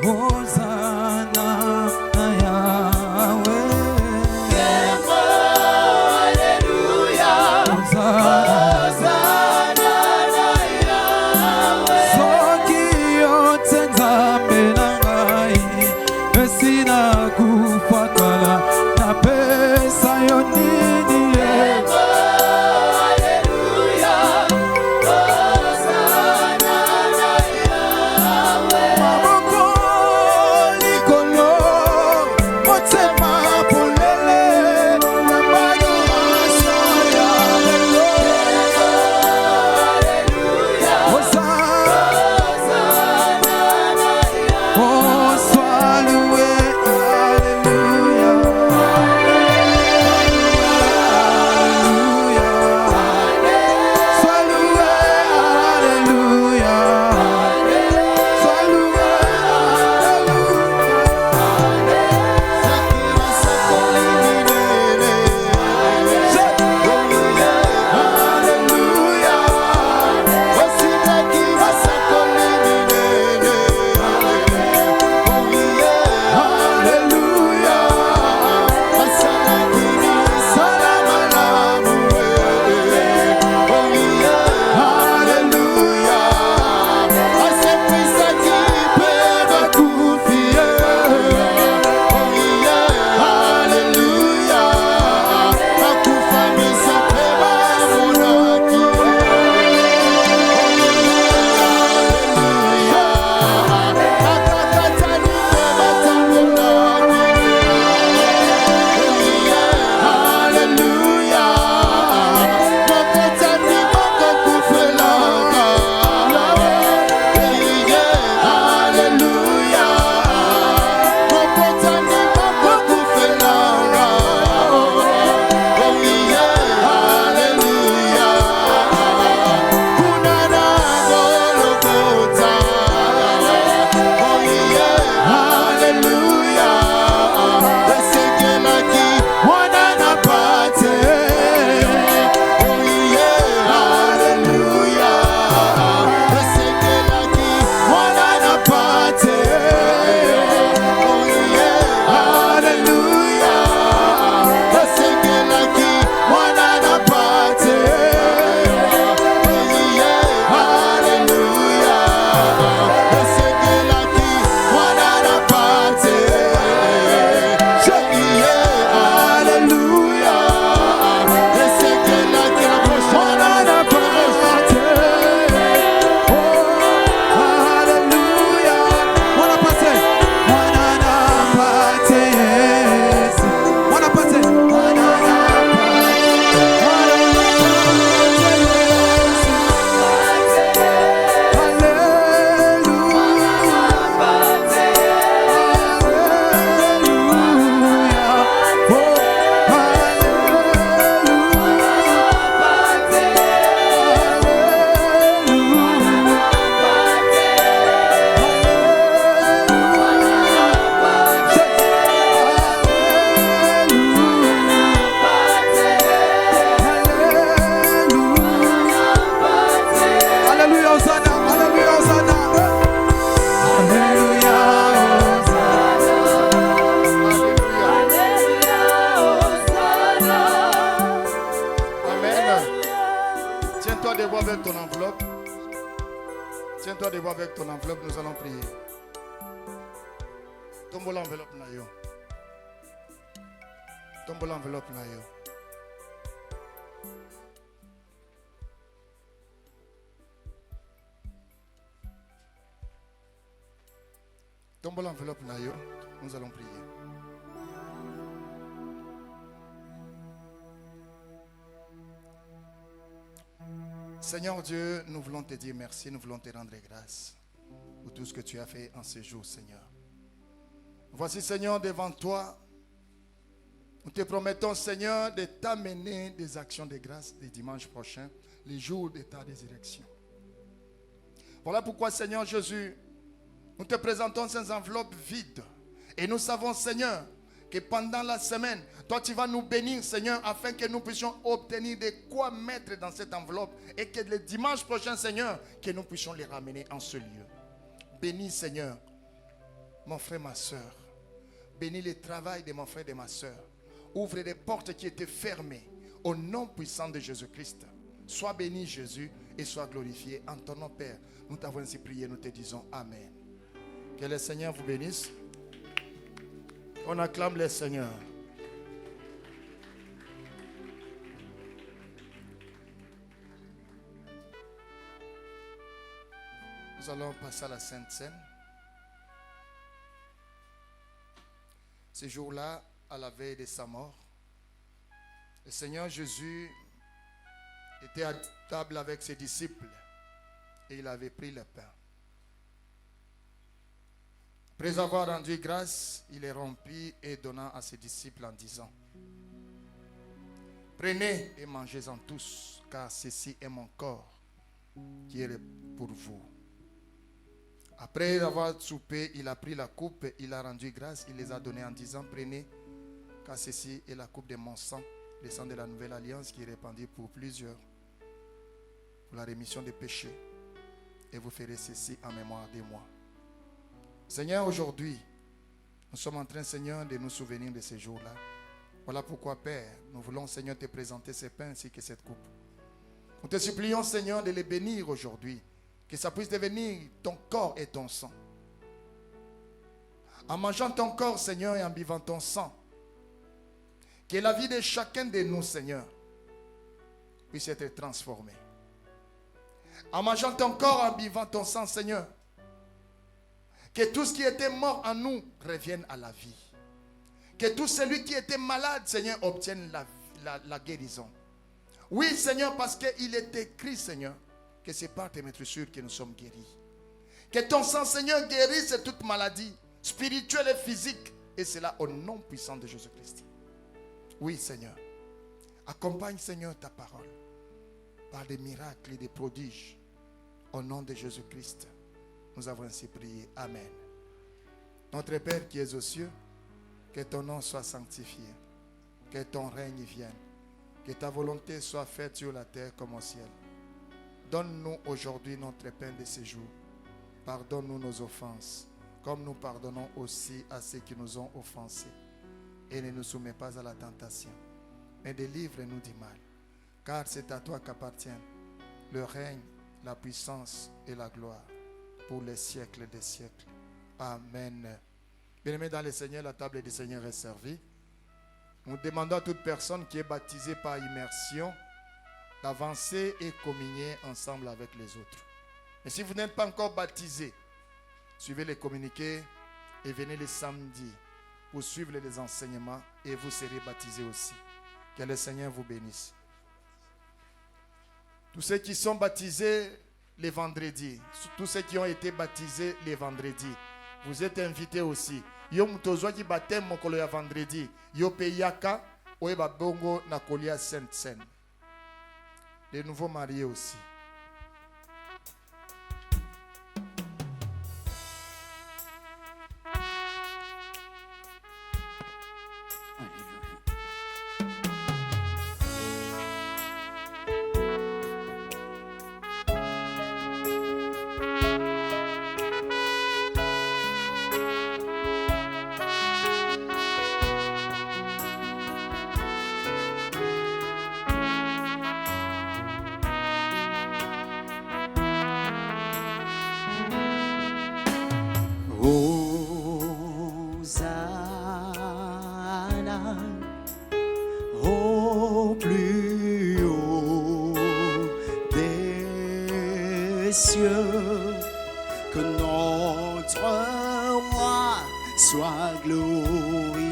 Hosanna à Yahweh. Alléluia, Hosanna à Yahweh. Soki yote nzambe na ngai, esina kufuatana na pesa yo nini ye. Maboko Tombe l'enveloppe là yo. Tombe l'enveloppe là yo. Tombe l'enveloppe là yo. Nous allons prier. Seigneur Dieu, nous voulons te dire merci, nous voulons te rendre grâce pour tout ce que tu as fait en ce jour, Seigneur. Voici, Seigneur, devant toi, nous te promettons, Seigneur, de t'amener des actions de grâce les dimanches prochains, les jours de ta résurrection. Voilà pourquoi, Seigneur Jésus, nous te présentons ces enveloppes vides. Et nous savons, Seigneur, que pendant la semaine, toi tu vas nous bénir, Seigneur, afin que nous puissions obtenir de quoi mettre dans cette enveloppe et que le dimanche prochain, Seigneur, que nous puissions les ramener en ce lieu. Bénis, Seigneur, mon frère, ma soeur. Bénis le travail de mon frère et de ma soeur. Ouvre les portes qui étaient fermées au nom puissant de Jésus-Christ. Sois béni, Jésus, et sois glorifié en ton nom, Père. Nous t'avons ainsi prié, nous te disons Amen. Que le Seigneur vous bénisse. On acclame le Seigneur. Nous allons passer à la Sainte Seine. Ce jour-là, à la veille de sa mort, le Seigneur Jésus était à table avec ses disciples et il avait pris le pain. Après avoir rendu grâce, il est rompit et donna à ses disciples en disant: prenez et mangez-en tous, car ceci est mon corps qui est pour vous. Après avoir soupé, il a pris la coupe, il a rendu grâce, il les a donnés en disant: prenez, car ceci est la coupe de mon sang, le sang de la nouvelle alliance qui est répandu pour plusieurs, pour la rémission des péchés. Et vous ferez ceci en mémoire de moi. Seigneur, aujourd'hui, nous sommes en train, Seigneur, de nous souvenir de ces jours-là. Voilà pourquoi, Père, nous voulons, Seigneur, te présenter ces pains ainsi que cette coupe. Nous te supplions, Seigneur, de les bénir aujourd'hui. Que ça puisse devenir ton corps et ton sang. En mangeant ton corps, Seigneur, et en buvant ton sang, que la vie de chacun de nous, Seigneur, puisse être transformée. En mangeant ton corps, en buvant ton sang, Seigneur, que tout ce qui était mort en nous revienne à la vie. Que tout celui qui était malade, Seigneur, obtienne la guérison. Oui, Seigneur, parce qu'il est écrit, Seigneur, que c'est par tes maîtressures que nous sommes guéris. Que ton sang, Seigneur, guérisse toute maladie spirituelle et physique. Et cela au nom puissant de Jésus-Christ. Oui, Seigneur. Accompagne, Seigneur, ta parole par des miracles et des prodiges. Au nom de Jésus-Christ, nous avons ainsi prié. Amen. Notre Père qui es aux cieux, que ton nom soit sanctifié. Que ton règne vienne. Que ta volonté soit faite sur la terre comme au ciel. Donne-nous aujourd'hui notre pain de ce jour. Pardonne-nous nos offenses, comme nous pardonnons aussi à ceux qui nous ont offensés. Et ne nous soumets pas à la tentation, mais délivre-nous du mal. Car c'est à toi qu'appartiennent le règne, la puissance et la gloire pour les siècles des siècles. Amen. Bien-aimés dans le Seigneur, la table du Seigneur est servie. Nous demandons à toute personne qui est baptisée par immersion d'avancer et communier ensemble avec les autres. Et si vous n'êtes pas encore baptisé, suivez les communiqués et venez les samedis pour suivre les enseignements et vous serez baptisés aussi. Que le Seigneur vous bénisse. Tous ceux qui sont baptisés les vendredis, tous ceux qui ont été baptisés les vendredis, vous êtes invités aussi. Yo mutozwa ki baptême mokolo ya vendredi, yo peyaka oyeba bongo na kolia Sainte Seine. Les nouveaux mariés aussi. sois glorifié.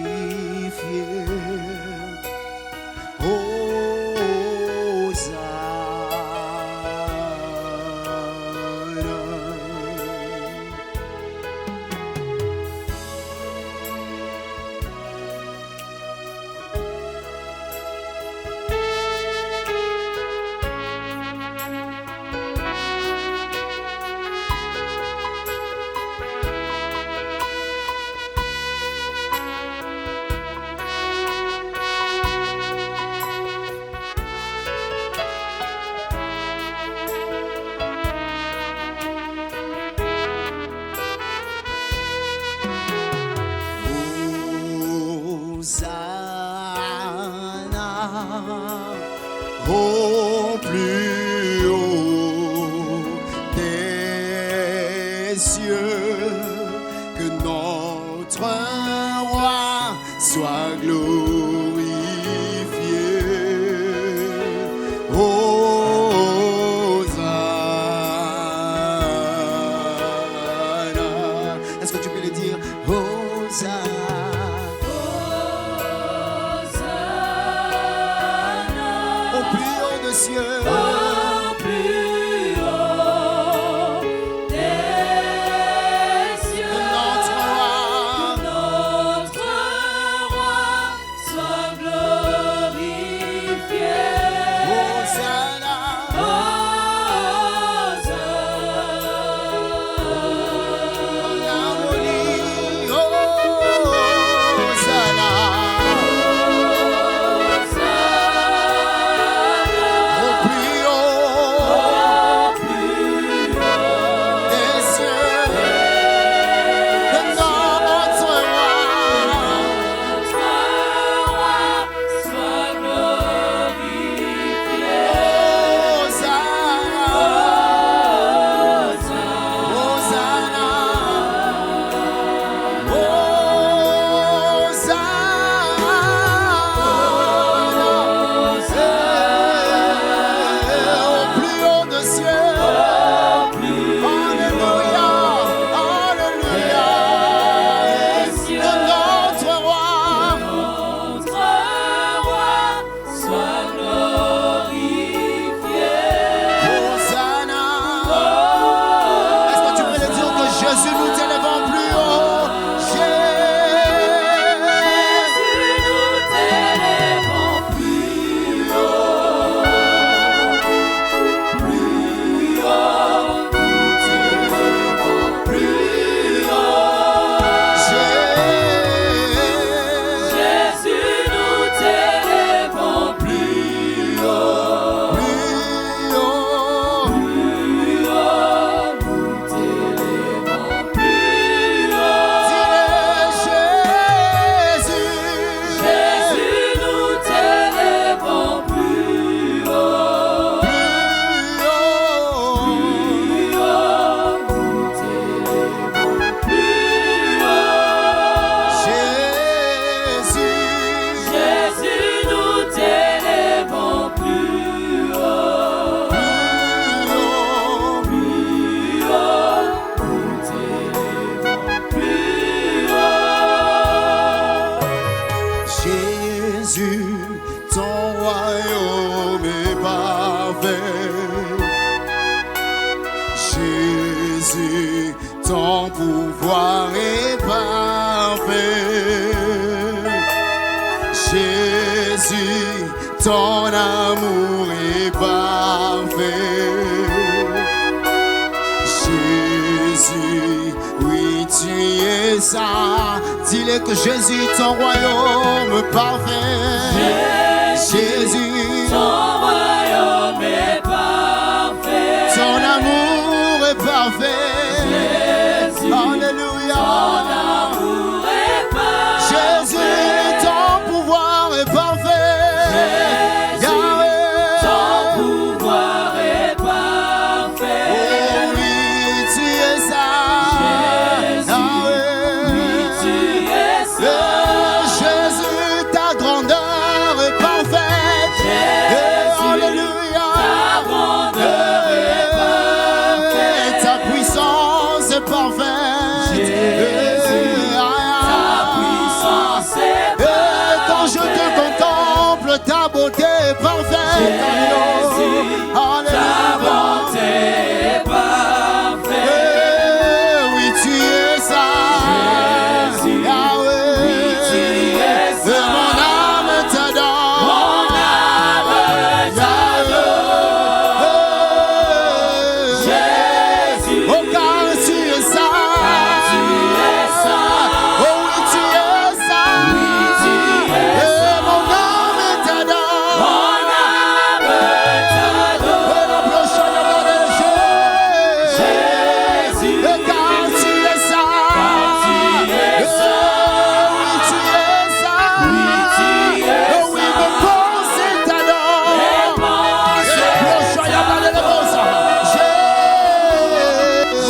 Au plus haut des cieux, que notre roi soit glorifié. Hosanna. Est-ce que tu peux le dire? Hosanna. Au plus haut des cieux, que notre roi soit glorifié. Hosanna, ton pouvoir est parfait. Jésus, ton amour est parfait. Jésus, oui, tu es ça. Dis-le que Jésus, ton royaume parfait. Jésus, ton royaume est parfait. Ton amour est parfait. Jésus, Alléluia. ton amour est parfait. Jésus, ton pouvoir est parfait. Jésus, Yahweh, ton pouvoir est parfait. Oh oui, tu es ça. Jésus, Yahweh, oui, tu es ça. Jésus, ta grandeur est parfaite. Jésus, Alléluia. ta beauté est parfaite. Jésus, ta bonté est parfaite. Oui, tu es ça. Jésus, Yahweh. oui, tu es ça. Mon âme t'adore. Mon âme t'adore. Jésus, Oh, car tu es ça. car tu es ça. Oh, oui, tu es ça. Oui, tu es ça. Mon âme t'adore. Mon âme t'adore. Jésus, Car tu es ça. car tu es ça. Oui, tu es ça. Oui, tu es Oh, oui, ça. mon pensée t'adore. Mes pensées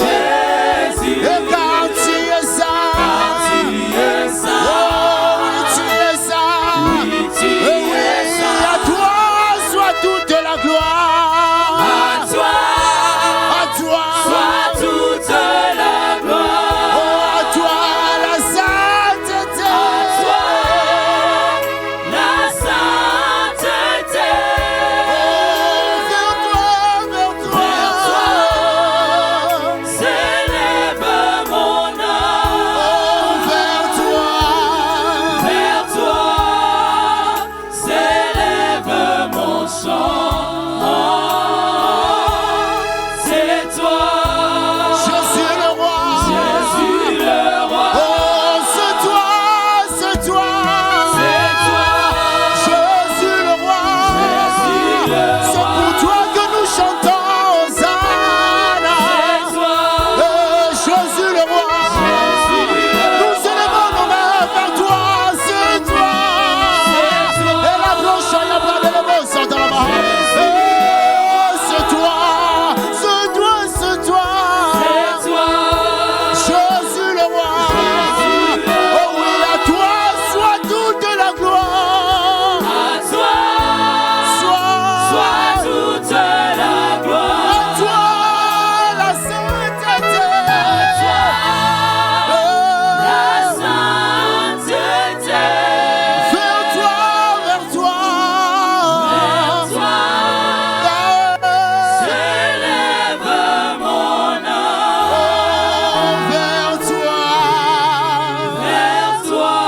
Jésus, Car tu es ça. car tu es ça. Oh, oui, tu es ça. Oui, tu Oui, es ça. à toi soit toute la gloire. À toi, À toi. soit toute la gloire. Oh, à toi la sainteté. À toi, la sainteté. Vers toi, vers toi. S'élève mon âme. Vers toi. Vers toi, s'élève mon chant. C'est toi, Jésus le roi. Jésus le roi. Oh, c'est toi, c'est toi. C'est toi, Jésus le roi. Jésus le C'est pour roi. toi que nous chantons Hosanna. C'est toi, Jésus le roi. Jésus le Nous élevons nos mains vers toi, c'est toi. C'est toi. Et la blanche, il y a pas de mots, sont dans la main. C'est toi, c'est toi, c'est toi. c'est toi, Jésus le roi. Jésus le Oh oui, à toi soit toute la gloire. à toi, soit toute la gloire. À toi la sainteté. À toi, la Oh, sainteté. vers toi, vers toi. Vers toi, s'élève mon âme. Vers toi. Vers toi,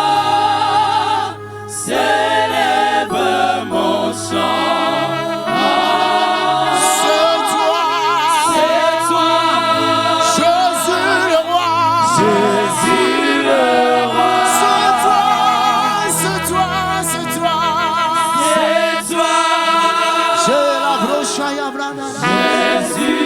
s'élève mon chant. C'est toi. C'est toi, Jésus le roi. Jésus le roi. C'est toi, c'est toi, c'est toi. C'est toi, J'ai la broche à Yabrana. Jésus